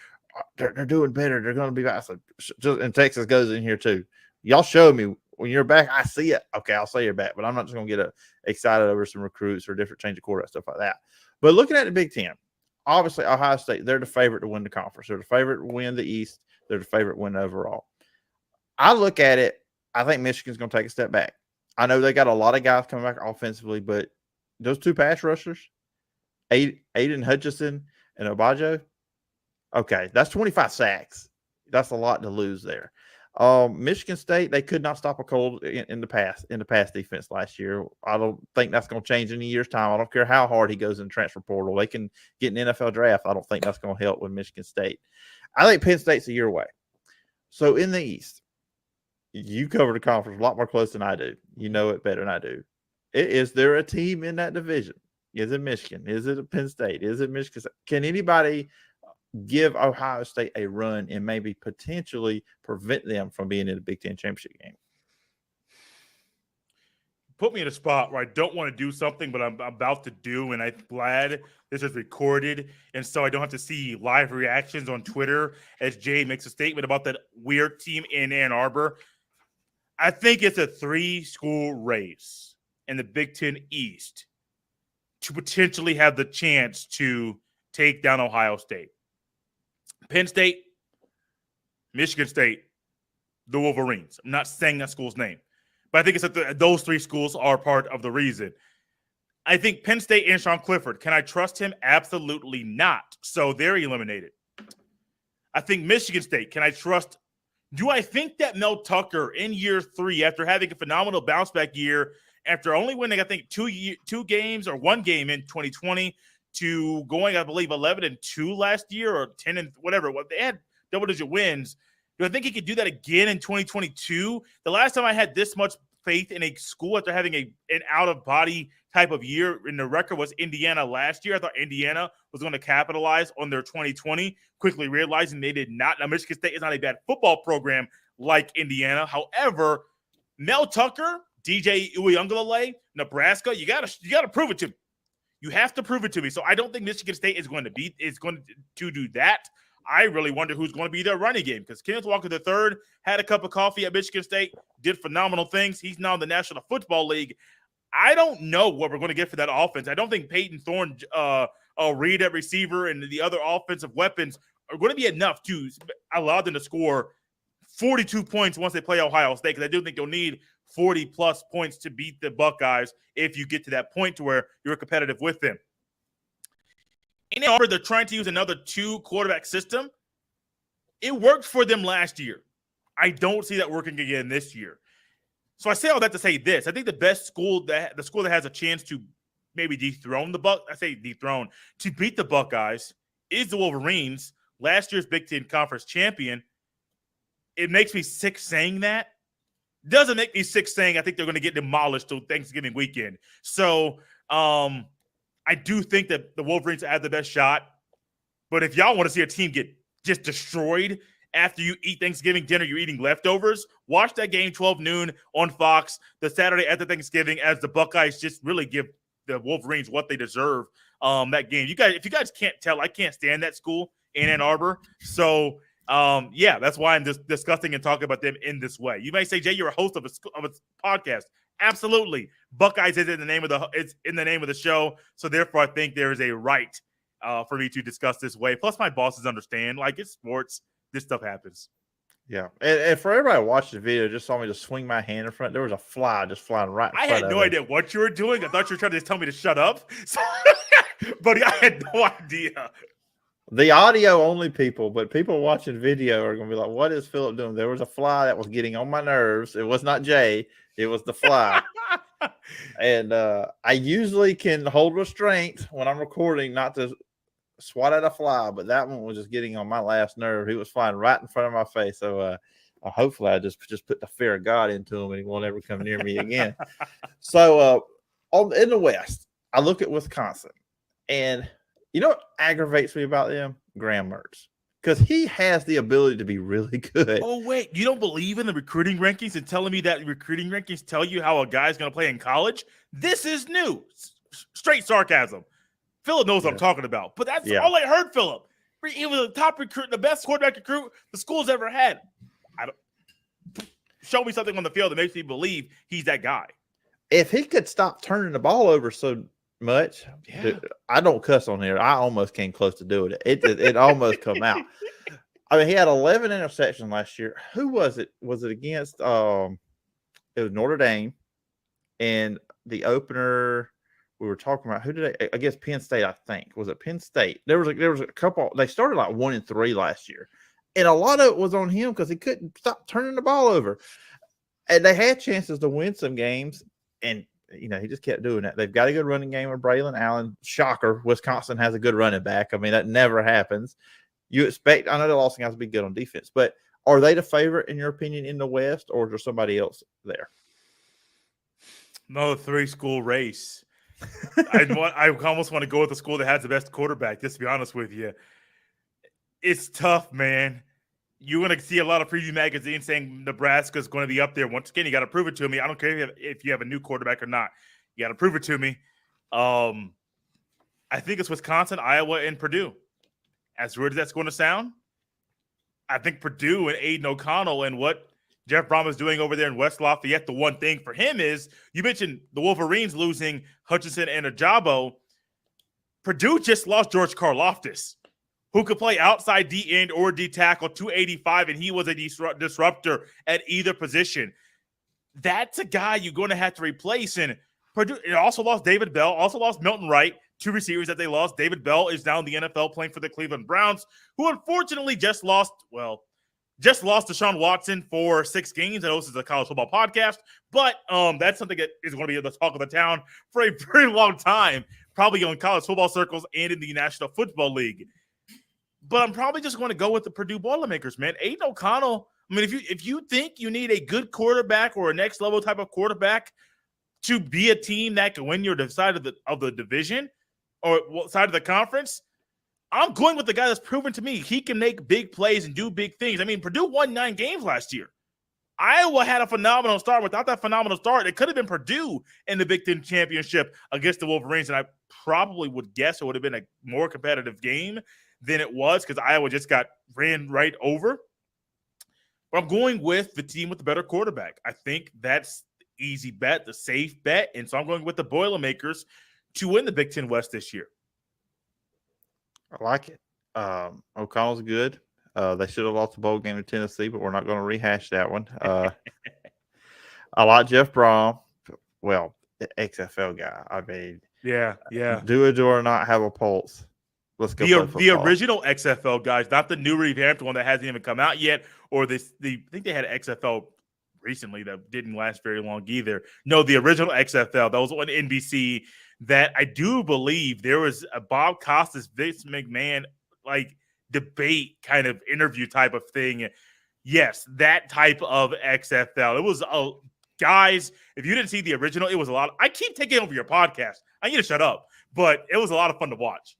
they're doing better. They're going to be back. So and Texas goes in here too. Y'all show me. When you're back, I see it. Okay, I'll say you're back, but I'm not just going to get excited over some recruits or different change of quarterback, stuff like that. But looking at the Big Ten, obviously Ohio State, they're the favorite to win the conference. They're the favorite to win the East. They're the favorite to win overall. I look at it, I think Michigan's going to take a step back. I know they got a lot of guys coming back offensively, but those two pass rushers, Aiden Hutchinson and Obajo, okay, that's 25 sacks. That's a lot to lose there. Michigan State, they could not stop a cold in the pass defense last year. I don't think that's going to change in a year's time. I don't care how hard he goes in the transfer portal. They can get an NFL draft. I don't think that's going to help with Michigan State. I think Penn State's a year away. So in the East, you cover the conference a lot more close than I do. You know it better than I do. Is there a team in that division? Is it Michigan? Is it Penn State? Is it Michigan State? Can anybody give Ohio State a run and maybe potentially prevent them from being in the Big Ten championship game? Put me in a spot where I don't want to do something, but I'm about to do, and I'm glad this is recorded, and so I don't have to see live reactions on Twitter as Jay makes a statement about that weird team in Ann Arbor. I think it's a 3-school race in the Big Ten East to potentially have the chance to take down Ohio State. Penn State, Michigan State, the Wolverines. I'm not saying that school's name, but I think it's that those 3 schools are part of the reason. I think Penn State and Sean Clifford. Can I trust him? Absolutely not. So they're eliminated. I think Michigan State. Can I trust? Do I think that Mel Tucker in year 3, after having a phenomenal bounce back year, after only winning, I think, 2 games or 1 game in 2020, to going, I believe, 11-2 last year or 10 whatever. They had double-digit wins. Do I think he could do that again in 2022? The last time I had this much faith in a school after having an out-of-body type of year in the record was Indiana last year. I thought Indiana was going to capitalize on their 2020, quickly realizing they did not. Now, Michigan State is not a bad football program like Indiana. However, Mel Tucker, DJ Uiagalelei, Nebraska, you gotta prove it to me. You have to prove it to me. So I don't think Michigan State is going to do that. I really wonder who's going to be their running game, because Kenneth Walker III had a cup of coffee at Michigan State, did phenomenal things. He's now in the National Football League. I don't know what we're going to get for that offense. I don't think Peyton Thorne, Reed at receiver, and the other offensive weapons are going to be enough to allow them to score 42 points once they play Ohio State, because I do think you'll need 40-plus points to beat the Buckeyes if you get to that point to where you're competitive with them. In Ann Arbor, they're trying to use another 2-quarterback system. It worked for them last year. I don't see that working again this year. So I say all that to say this. I think the school that has a chance to maybe dethrone to beat the Buckeyes is the Wolverines, last year's Big Ten Conference champion. It makes me sick saying that. Doesn't make me sick saying I think they're going to get demolished till Thanksgiving weekend. So I do think that the Wolverines have the best shot. But if y'all want to see a team get just destroyed after you eat Thanksgiving dinner, you're eating leftovers, watch that game 12 noon on Fox the Saturday after Thanksgiving as the Buckeyes just really give the Wolverines what they deserve that game. If you guys can't tell, I can't stand that school in Ann Arbor. So that's why I'm just discussing and talking about them in this way. You may say, Jay, you're a host of a podcast. Absolutely. Buckeyes is in the name of the show. So therefore, I think there is a right for me to discuss this way. Plus, my bosses understand, like, it's sports. This stuff happens. Yeah. And for everybody watching the video, just saw me just swing my hand in front. There was a fly just flying right in front of me. I had no idea what you were doing. I thought you were trying to tell me to shut up. But I had no idea. The audio only people, but people watching video are going to be like, what is Phillip doing? There was a fly that was getting on my nerves. It was not Jay. It was the fly. And I usually can hold restraint when I'm recording not to swat at a fly, but that one was just getting on my last nerve. He was flying right in front of my face. So hopefully I just put the fear of God into him and he won't ever come near me again. So in the West, I look at Wisconsin, and you know what aggravates me about them? Graham Mertz. Because he has the ability to be really good. Oh, wait. You don't believe in the recruiting rankings and telling me that recruiting rankings tell you how a guy's going to play in college? This is new. Straight sarcasm. Phillip knows what I'm talking about. But that's all I heard, Phillip. He was the top recruit, the best quarterback recruit the school's ever had. Show me something on the field that makes me believe he's that guy. If he could stop turning the ball over so much, dude, I don't cuss on here. I almost came close to doing it. It almost come out. I mean, he had 11 interceptions last year. Who was it? Was it against? It was Notre Dame, and the opener we were talking about. Who did they? Against Penn State, I think. Was it Penn State? There was a couple. They started like 1-3 last year, and a lot of it was on him because he couldn't stop turning the ball over. And they had chances to win some games, and he just kept doing that. They've got a good running game with Braylon Allen. Shocker, Wisconsin has a good running back. I mean, that never happens. You expect, I know the Los Angeles to be good on defense, but are they the favorite, in your opinion, in the West, or is there somebody else there? No, 3-school race. I almost want to go with the school that has the best quarterback, just to be honest with you. It's tough, man. You're going to see a lot of preview magazines saying Nebraska is going to be up there. Once again, you got to prove it to me. I don't care if you have a new quarterback or not. You got to prove it to me. I think it's Wisconsin, Iowa, and Purdue. As weird as that's going to sound, I think Purdue and Aiden O'Connell and what Jeff Brom is doing over there in West Lafayette, the one thing for him is, you mentioned the Wolverines losing Hutchinson and Ajabo. Purdue just lost George Karlaftis, who could play outside D end or D tackle, 285, and he was a disruptor at either position. That's a guy you're going to have to replace. And Purdue also lost David Bell, also lost Milton Wright, 2 receivers that they lost. David Bell is now in the NFL playing for the Cleveland Browns, who unfortunately just lost Deshaun Watson for 6 games. I know this is a college football podcast, but that's something that is going to be the talk of the town for a very long time, probably in college football circles and in the National Football League. But I'm probably just going to go with the Purdue Boilermakers, man. Aiden O'Connell, I mean, if you think you need a good quarterback or a next level type of quarterback to be a team that can win your side of the division or side of the conference, I'm going with the guy that's proven to me he can make big plays and do big things. I mean, Purdue won 9 games last year. Iowa had a phenomenal start. Without that phenomenal start, it could have been Purdue in the Big Ten championship against the Wolverines, and I probably would guess it would have been a more competitive game than it was because Iowa just got ran right over. But I'm going with the team with the better quarterback. I think that's the easy bet, the safe bet, and so I'm going with the Boilermakers to win the Big Ten West this year. I like it. O'Connell's good. They should have lost the bowl game to Tennessee, but we're not going to rehash that one. I like Jeff Brom. Well, XFL guy. I mean, Yeah. do it or not have a pulse. Let's go. The original XFL guys, not the new revamped one that hasn't even come out yet, or I think they had an XFL recently that didn't last very long either. No, the original XFL, that was on NBC that I do believe there was a Bob Costas, Vince McMahon like debate kind of interview type of thing. Yes, that type of XFL. It was guys, if you didn't see the original, it was a lot. I keep taking over your podcast. I need to shut up, but it was a lot of fun to watch.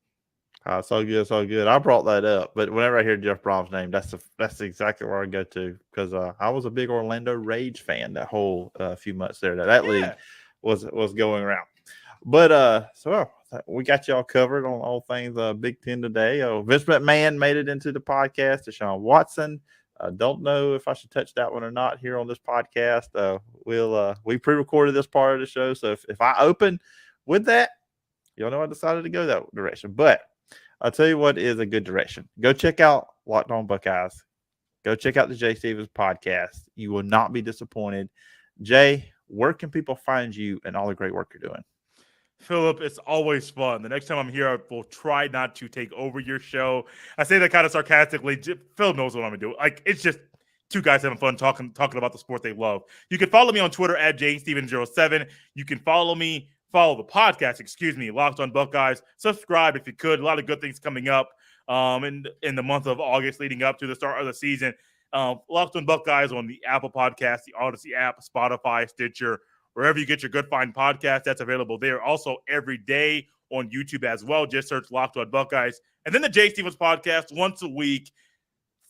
So good. I brought that up, but whenever I hear Jeff Brom's name, that's exactly where I go to because I was a big Orlando Rage fan that whole few months there. That league was going around. But so we got y'all covered on all things Big Ten today. Vince McMahon made it into the podcast. Deshaun Watson. Don't know if I should touch that one or not here on this podcast. We pre-recorded this part of the show, so if I open with that, y'all know I decided to go that direction. But I'll tell you what is a good direction. Go check out Locked On Buckeyes. Go check out the Jay Stevens podcast. You will not be disappointed. Jay, where can people find you and all the great work you're doing? Phillip, it's always fun. The next time I'm here, I will try not to take over your show. I say that kind of sarcastically. Phil knows what I'm going to do. Like, it's just two guys having fun talking about the sport they love. You can follow me on Twitter at jsteven07. You can follow the podcast, Locked On Buckeyes. Subscribe if you could. A lot of good things coming up in the month of August leading up to the start of the season. Locked On Buckeyes on the Apple Podcast, the Odyssey app, Spotify, Stitcher, wherever you get your good fine podcast, that's available there. Also, every day on YouTube as well. Just search Locked On Buckeyes. And then the Jay Stevens podcast once a week.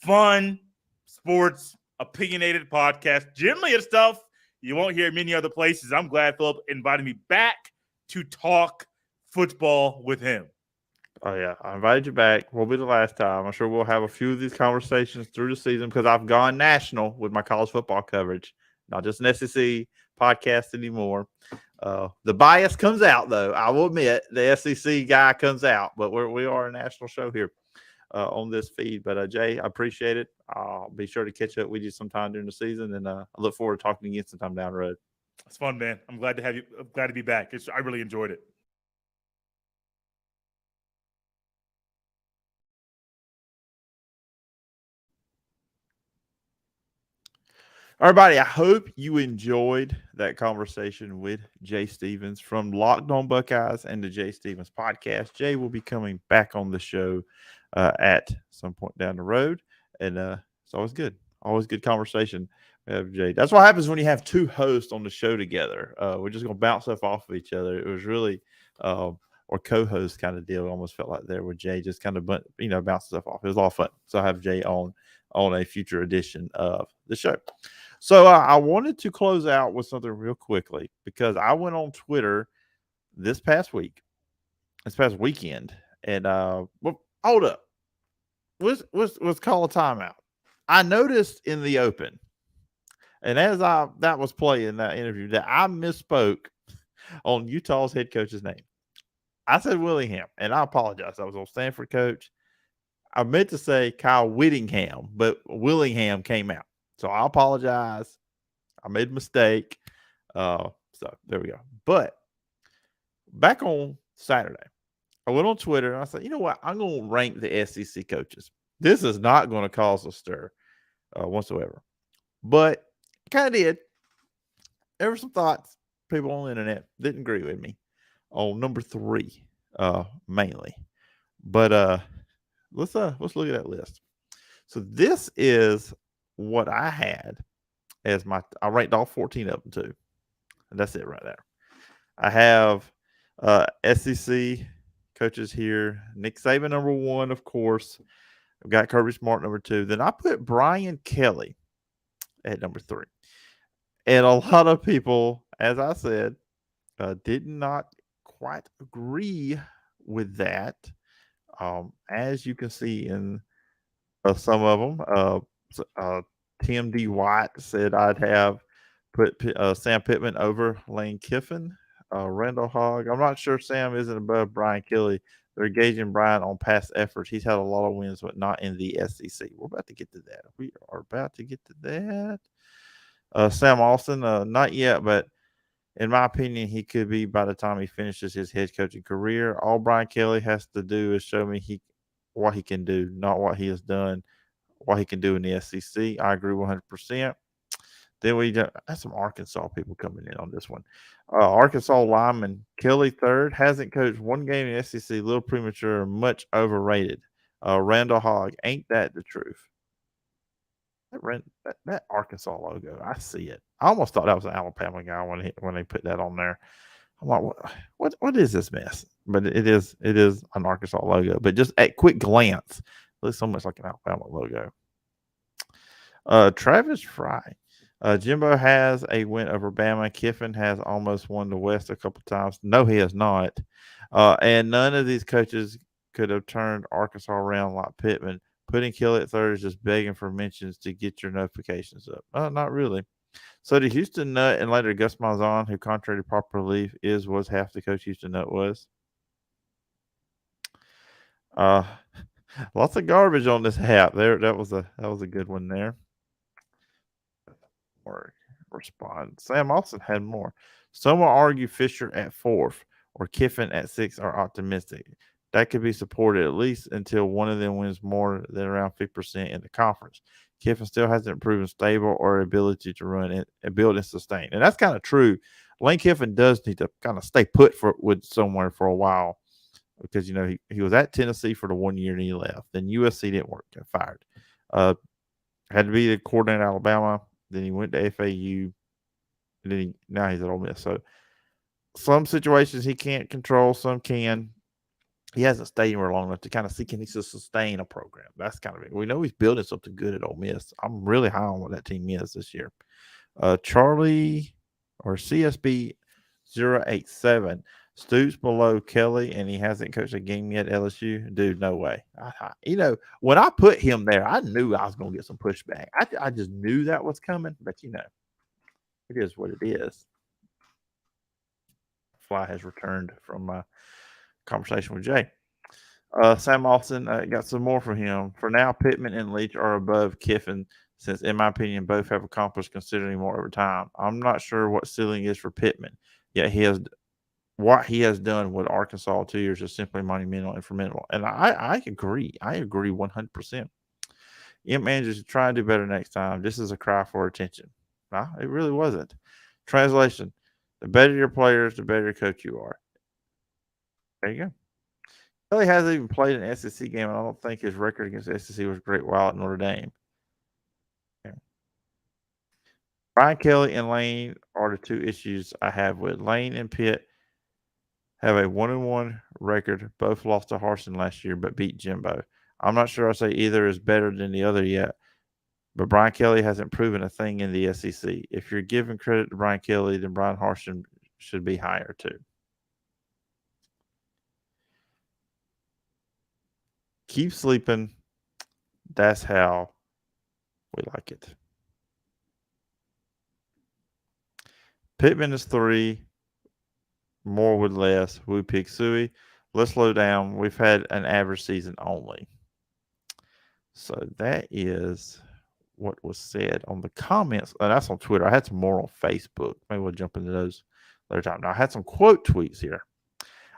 Fun, sports, opinionated podcast. Generally, it's stuff you won't hear many other places. I'm glad Phillip invited me back to talk football with him. Oh, yeah. I invited you back. Won't be the last time. I'm sure we'll have a few of these conversations through the season because I've gone national with my college football coverage. Not just an SEC podcast anymore. The bias comes out, though. I will admit the SEC guy comes out, but we are a national show here on this feed. But Jay, I appreciate it. I'll be sure to catch up with you sometime during the season, and I look forward to talking again sometime down the road. It's fun, man. I'm glad to have you. I'm glad to be back. I really enjoyed it. Everybody, I hope you enjoyed that conversation with Jay Stevens from Locked On Buckeyes and the Jay Stevens podcast. Jay will be coming back on the show at some point down the road, and it's always good. Always good conversation. Jay. That's what happens when you have two hosts on the show together. We're just going to bounce stuff off of each other. It was really or co-host kind of deal. It almost felt like there where Jay just kind of bounce stuff off. It was a lot of fun. So I have Jay on a future edition of the show. So I wanted to close out with something real quickly because I went on Twitter this past weekend, and hold up, let's call a timeout. I noticed in the open, and as that was playing that interview, that I misspoke on Utah's head coach's name. I said Willingham, and I apologize. I was on Stanford coach. I meant to say Kyle Whittingham, but Willingham came out. So I apologize. I made a mistake. So there we go. But back on Saturday, I went on Twitter and I said, you know what? I'm going to rank the SEC coaches. This is not going to cause a stir whatsoever. But it kind of did. There were some thoughts. People on the internet didn't agree with me on number 3, mainly. But let's look at that list. So this is what I had as I ranked all 14 of them too. And that's it right there. I have SEC coaches here. Nick Saban, number 1, of course. I've got Kirby Smart, number 2. Then I put Brian Kelly at number 3. And a lot of people, as I said, did not quite agree with that. As you can see in some of them, Tim D. White said I'd have put Sam Pittman over Lane Kiffin. Randall Hogg, I'm not sure Sam isn't above Brian Kelly. They're gauging Brian on past efforts. He's had a lot of wins, but not in the SEC. We're about to get to that. We are about to get to that. Sam Austin, not yet, but in my opinion, he could be by the time he finishes his head coaching career. All Brian Kelly has to do is show me what he can do, not what he has done, what he can do in the SEC. I agree 100%. Then we got some Arkansas people coming in on this one. Arkansas lineman Kelly third hasn't coached one game in the SEC. A little premature, much overrated. Randall Hogg, ain't that the truth? That Arkansas logo, I see it. I almost thought that was an Alabama guy when they put that on there. I'm like, what is this mess? But it is an Arkansas logo. But just at quick glance, it looks so much like an Alabama logo. Travis Fry. Jimbo has a win over Bama. Kiffin has almost won the West a couple times. No, he has not. And none of these coaches could have turned Arkansas around like Pittman. Putting Kelly at third is just begging for mentions to get your notifications up. Not really. So the Houston Nut and later Gus Malzahn, who contrary to popular belief was half the coach Houston Nut was. Lots of garbage on this hat. That was a good one there. Or respond. Sam Austin had more. Some will argue Fisher at 4th or Kiffin at 6th are optimistic. That could be supported at least until one of them wins more than around 50% in the conference. Kiffin still hasn't proven stable or ability to run and build and sustain. And that's kind of true. Lane Kiffin does need to kind of stay put with somewhere for a while because, he was at Tennessee for the 1 year and he left. Then USC didn't work, got fired. Had to be the coordinator at Alabama. Then he went to FAU. And then now he's at Ole Miss. So some situations he can't control, some can. He hasn't stayed anywhere long enough to kind of see can he sustain a program. That's kind of it. We know he's building something good at Ole Miss. I'm really high on what that team is this year. Charlie or CSB 087 stoops below Kelly, and he hasn't coached a game yet at LSU. Dude, no way. When I put him there, I knew I was going to get some pushback. I just knew that was coming, but it is what it is. Fly has returned from my conversation with Jay. Sam Austin got some more from him. For now, Pittman and Leach are above Kiffin, since, in my opinion, both have accomplished considerably more over time. I'm not sure what ceiling is for Pittman, yet what he has done with Arkansas 2 years is simply monumental and formidable. And I agree. I agree 100%. Imp managers should try and do better next time. This is a cry for attention. No, it really wasn't. Translation: the better your players, the better your coach you are. There you go. Kelly hasn't even played an SEC game, and I don't think his record against the SEC was great while at Notre Dame. Okay. Brian Kelly and Lane are the two issues I have with Lane and Pitt. Have a 1-1 record. Both lost to Harsin last year, but beat Jimbo. I'm not sure I say either is better than the other yet, but Brian Kelly hasn't proven a thing in the SEC. If you're giving credit to Brian Kelly, then Brian Harsin should be higher too. Keep sleeping. That's how we like it. Pittman is 3. More with less. We pick Suey. Let's slow down. We've had an average season only. So that is what was said on the comments. That's on Twitter. I had some more on Facebook. Maybe we'll jump into those later time. Now, I had some quote tweets here.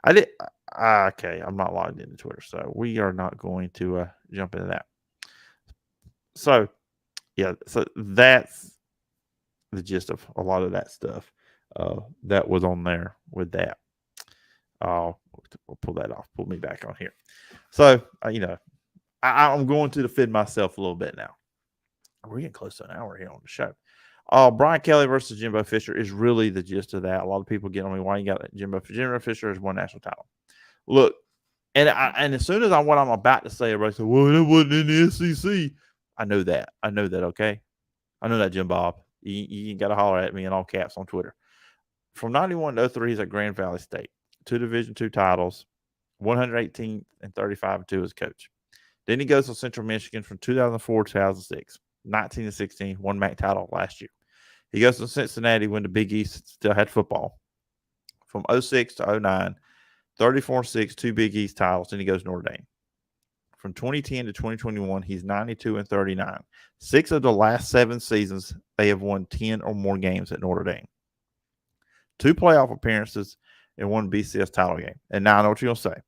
I did. Okay, I'm not logged into Twitter, so we are not going to jump into that. So, yeah, so that's the gist of a lot of that stuff that was on there with that. We'll pull that off. Pull me back on here. So, I'm going to defend myself a little bit now. We're getting close to an hour here on the show. Brian Kelly versus Jimbo Fisher is really the gist of that. A lot of people get on me, why you got Jimbo Fisher has won national title. Look, and as soon as what I'm about to say, everybody says, well, it wasn't in the SEC. I know that. Okay? I know that, Jim Bob. You got to holler at me in all caps on Twitter. From 91 to 03, he's at Grand Valley State. 2 Division II titles, 118 and 35 and 2 as coach. Then he goes to Central Michigan from 2004 to 2006. 19 and 16, one MAC title last year. He goes to Cincinnati when the Big East still had football. From 06 to 09, 34 and 6, two Big East titles. Then he goes to Notre Dame. From 2010 to 2021, he's 92 and 39. 6 of the last 7 seasons, they have won 10 or more games at Notre Dame. 2 playoff appearances and 1 BCS title game. And now I know what you're going to say.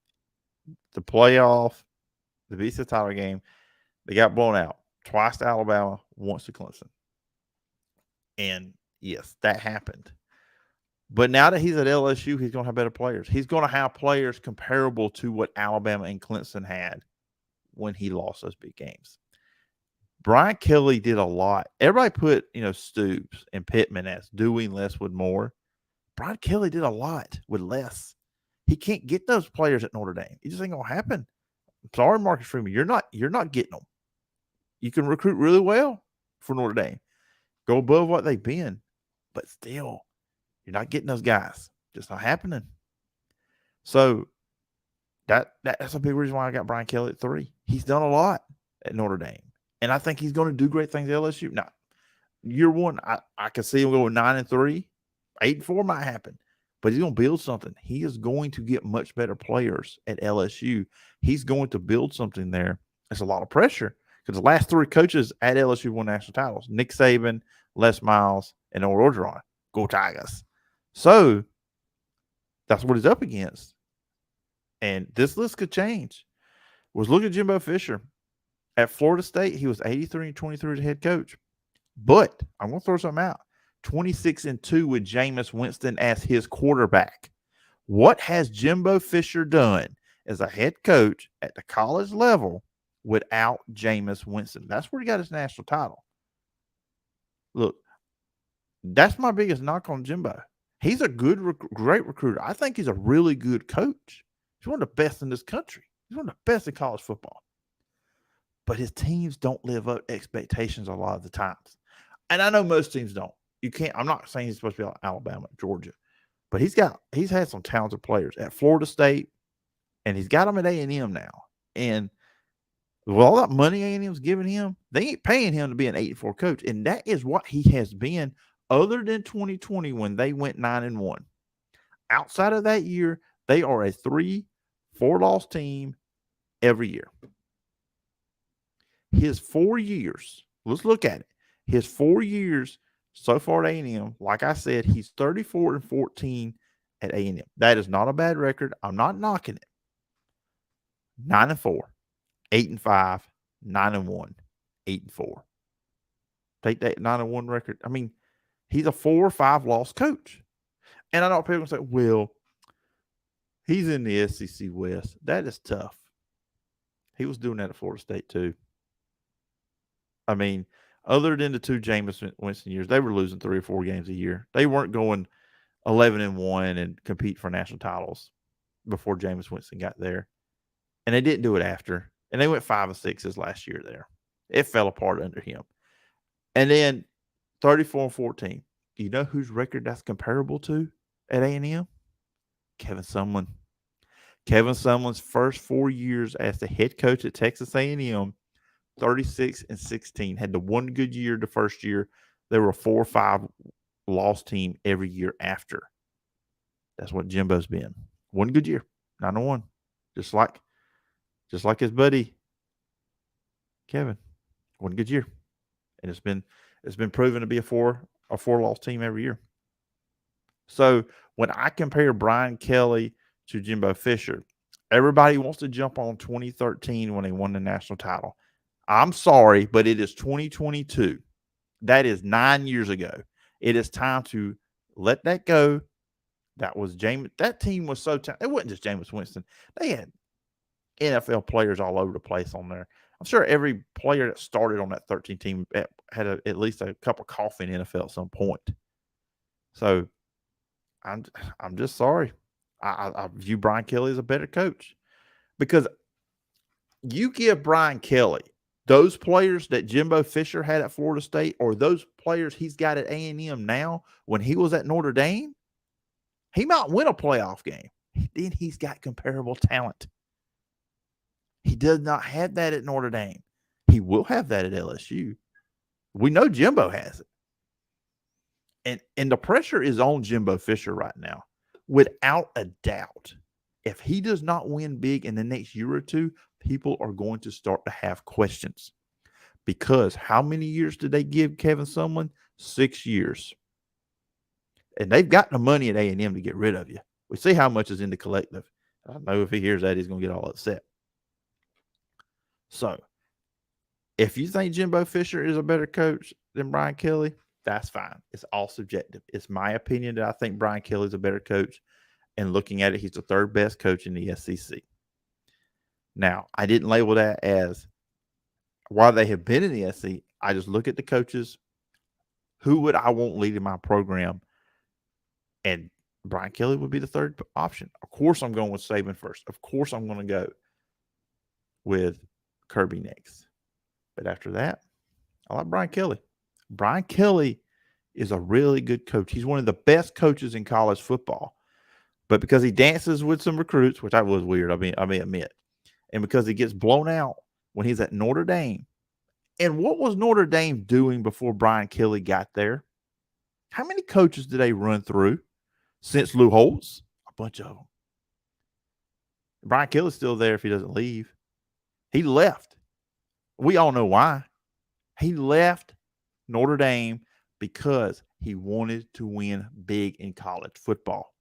The BCS title game, they got blown out. Twice to Alabama, once to Clemson. And yes, that happened. But now that he's at LSU, he's going to have better players. He's going to have players comparable to what Alabama and Clemson had when he lost those big games. Brian Kelly did a lot. Everybody put, Stoops and Pittman as doing less with more. Brian Kelly did a lot with less. He can't get those players at Notre Dame. It just ain't going to happen. I'm sorry, Marcus Freeman. You're not getting them. You can recruit really well for Notre Dame. Go above what they've been. But still, you're not getting those guys. Just not happening. So that's a big reason why I got Brian Kelly at 3. He's done a lot at Notre Dame. And I think he's going to do great things at LSU. Now, year one, I can see him going 9 and 3. 8 and 4 might happen. But he's going to build something. He is going to get much better players at LSU. He's going to build something there. It's a lot of pressure because the last 3 coaches at LSU won national titles. Nick Saban, Les Miles, and Noah Orgeron. Go Tigers. So that's what he's up against. And this list could change. Was looking at Jimbo Fisher. At Florida State, he was 83 and 23 as head coach. But I'm going to throw something out. 26 and 2 with Jameis Winston as his quarterback. What has Jimbo Fisher done as a head coach at the college level without Jameis Winston? That's where he got his national title. Look, that's my biggest knock on Jimbo. He's a great recruiter. I think he's a really good coach. He's one of the best in this country. He's one of the best in college football. But his teams don't live up to expectations a lot of the times. And I know most teams don't. You can't. I'm not saying he's supposed to be like Alabama, Georgia, but he's had some talented players at Florida State, and he's got them at A&M now. And with all that money A&M's giving him, they ain't paying him to be an 8-4 coach, and that is what he has been. Other than 2020 when they went 9-1, outside of that year, they are a 3-4 loss team every year. His 4 years. Let's look at it. His 4 years. So far at A&M, like I said, he's 34 and 14 at A&M. That is not a bad record. I'm not knocking it. 9 and 4, 8 and 5, 9 and 1, 8 and 4. Take that 9 and 1 record. I mean, he's a 4 or 5 loss coach. And I know people say, well, he's in the SEC West. That is tough. He was doing that at Florida State too. I mean, other than the 2 Jameis Winston years, they were losing 3 or 4 games a year. They weren't going 11-1 and compete for national titles before Jameis Winston got there. And they didn't do it after. And they went 5-6 his last year there. It fell apart under him. And then 34 and 14. Do you know whose record that's comparable to at A&M? Kevin Sumlin. Kevin Sumlin's first 4 years as the head coach at Texas A&M, 36 and 16. Had the one good year the first year. They were a 4 or 5 loss team every year after. That's what Jimbo's been. One good year, 9-1. Just like his buddy Kevin. One good year. And it's been proven to be a 4 loss team every year. So when I compare Brian Kelly to Jimbo Fisher, everybody wants to jump on 2013 when they won the national title. I'm sorry, but it is 2022. That is 9 years ago. It is time to let that go. That was Jameis. That team was so talented. It wasn't just Jameis Winston. They had NFL players all over the place on there. I'm sure every player that started on that 13 team had at least a cup of coffee in the NFL at some point. So I'm just sorry. I view Brian Kelly as a better coach because you give Brian Kelly those players that Jimbo Fisher had at Florida State or those players he's got at A&M now, when he was at Notre Dame, he might win a playoff game. Then he's got comparable talent. He does not have that at Notre Dame. He will have that at LSU. We know Jimbo has it. And the pressure is on Jimbo Fisher right now. Without a doubt. If he does not win big in the next year or two, people are going to start to have questions. Because how many years did they give Kevin Sumlin? 6 years. And they've got the money at A&M to get rid of you. We see how much is in the collective. I know if he hears that, he's going to get all upset. So, if you think Jimbo Fisher is a better coach than Brian Kelly, that's fine. It's all subjective. It's my opinion that I think Brian Kelly is a better coach. And looking at it, he's the third best coach in the SEC. Now, I didn't label that as why they have been in the SEC. I just look at the coaches. Who would I want leading my program? And Brian Kelly would be the third option. Of course, I'm going with Saban first. Of course, I'm going to go with Kirby next. But after that, I like Brian Kelly. Brian Kelly is a really good coach. He's one of the best coaches in college football. But because he dances with some recruits, which I was weird, I may admit, and because he gets blown out when he's at Notre Dame. And what was Notre Dame doing before Brian Kelly got there? How many coaches did they run through since Lou Holtz? A bunch of them. Brian Kelly's still there if he doesn't leave. He left. We all know why. He left Notre Dame because he wanted to win big in college football.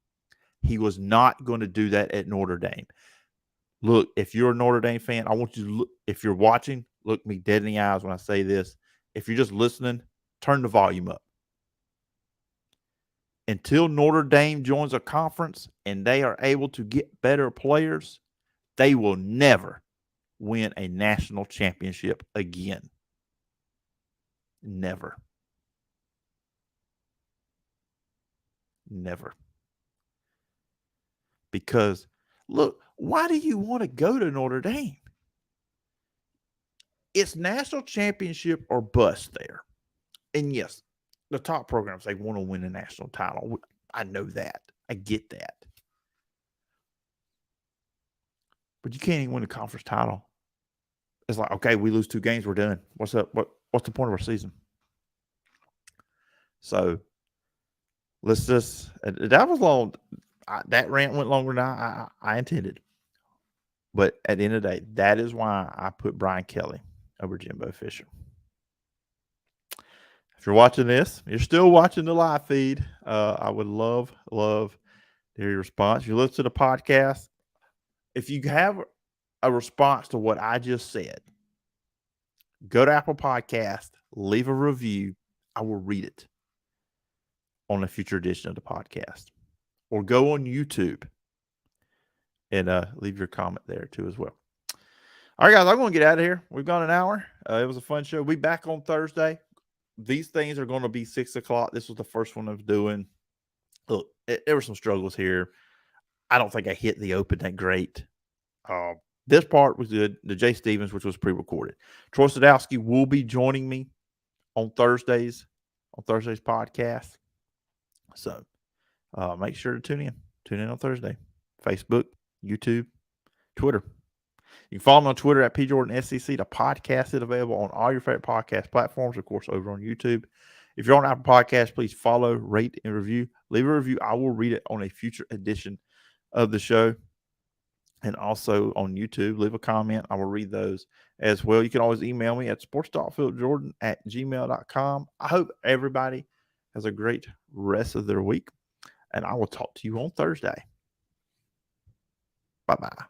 He was not going to do that at Notre Dame. Look, if you're a Notre Dame fan, I want you to look. If you're watching, look me dead in the eyes when I say this. If you're just listening, turn the volume up. Until Notre Dame joins a conference and they are able to get better players, they will never win a national championship again. Never. Never. Because, look, why do you want to go to Notre Dame? It's national championship or bust there. And yes, the top programs, they want to win a national title. I know that. I get that. But you can't even win a conference title. It's like, okay, we lose 2 games, we're done. What's up? What's the point of our season? So, let's just, that was long. That rant went longer than I intended. But at the end of the day, that is why I put Brian Kelly over Jimbo Fisher. If you're watching this, you're still watching the live feed. I would love to hear your response. If you listen to the podcast, if you have a response to what I just said, go to Apple Podcast, leave a review. I will read it on a future edition of the podcast. Or go on YouTube and leave your comment there too as well. All right, guys, I'm going to get out of here. We've gone an hour. It was a fun show. We'll be back on Thursday. These things are going to be 6 o'clock. This was the first one I was doing. Look, there were some struggles here. I don't think I hit the open that great. This part was good. The Jay Stevens, which was pre-recorded. Troy Sadowski will be joining me on Thursday's podcast. So make sure to tune in. Tune in on Thursday. Facebook, YouTube, Twitter. You can follow me on Twitter at PJordanSEC. The podcast is available on all your favorite podcast platforms, of course, over on YouTube. If you're on Apple Podcasts, please follow, rate, and review. Leave a review. I will read it on a future edition of the show. And also on YouTube, leave a comment. I will read those as well. You can always email me at sports.philipjordan@gmail.com. I hope everybody has a great rest of their week. And I will talk to you on Thursday. Bye-bye.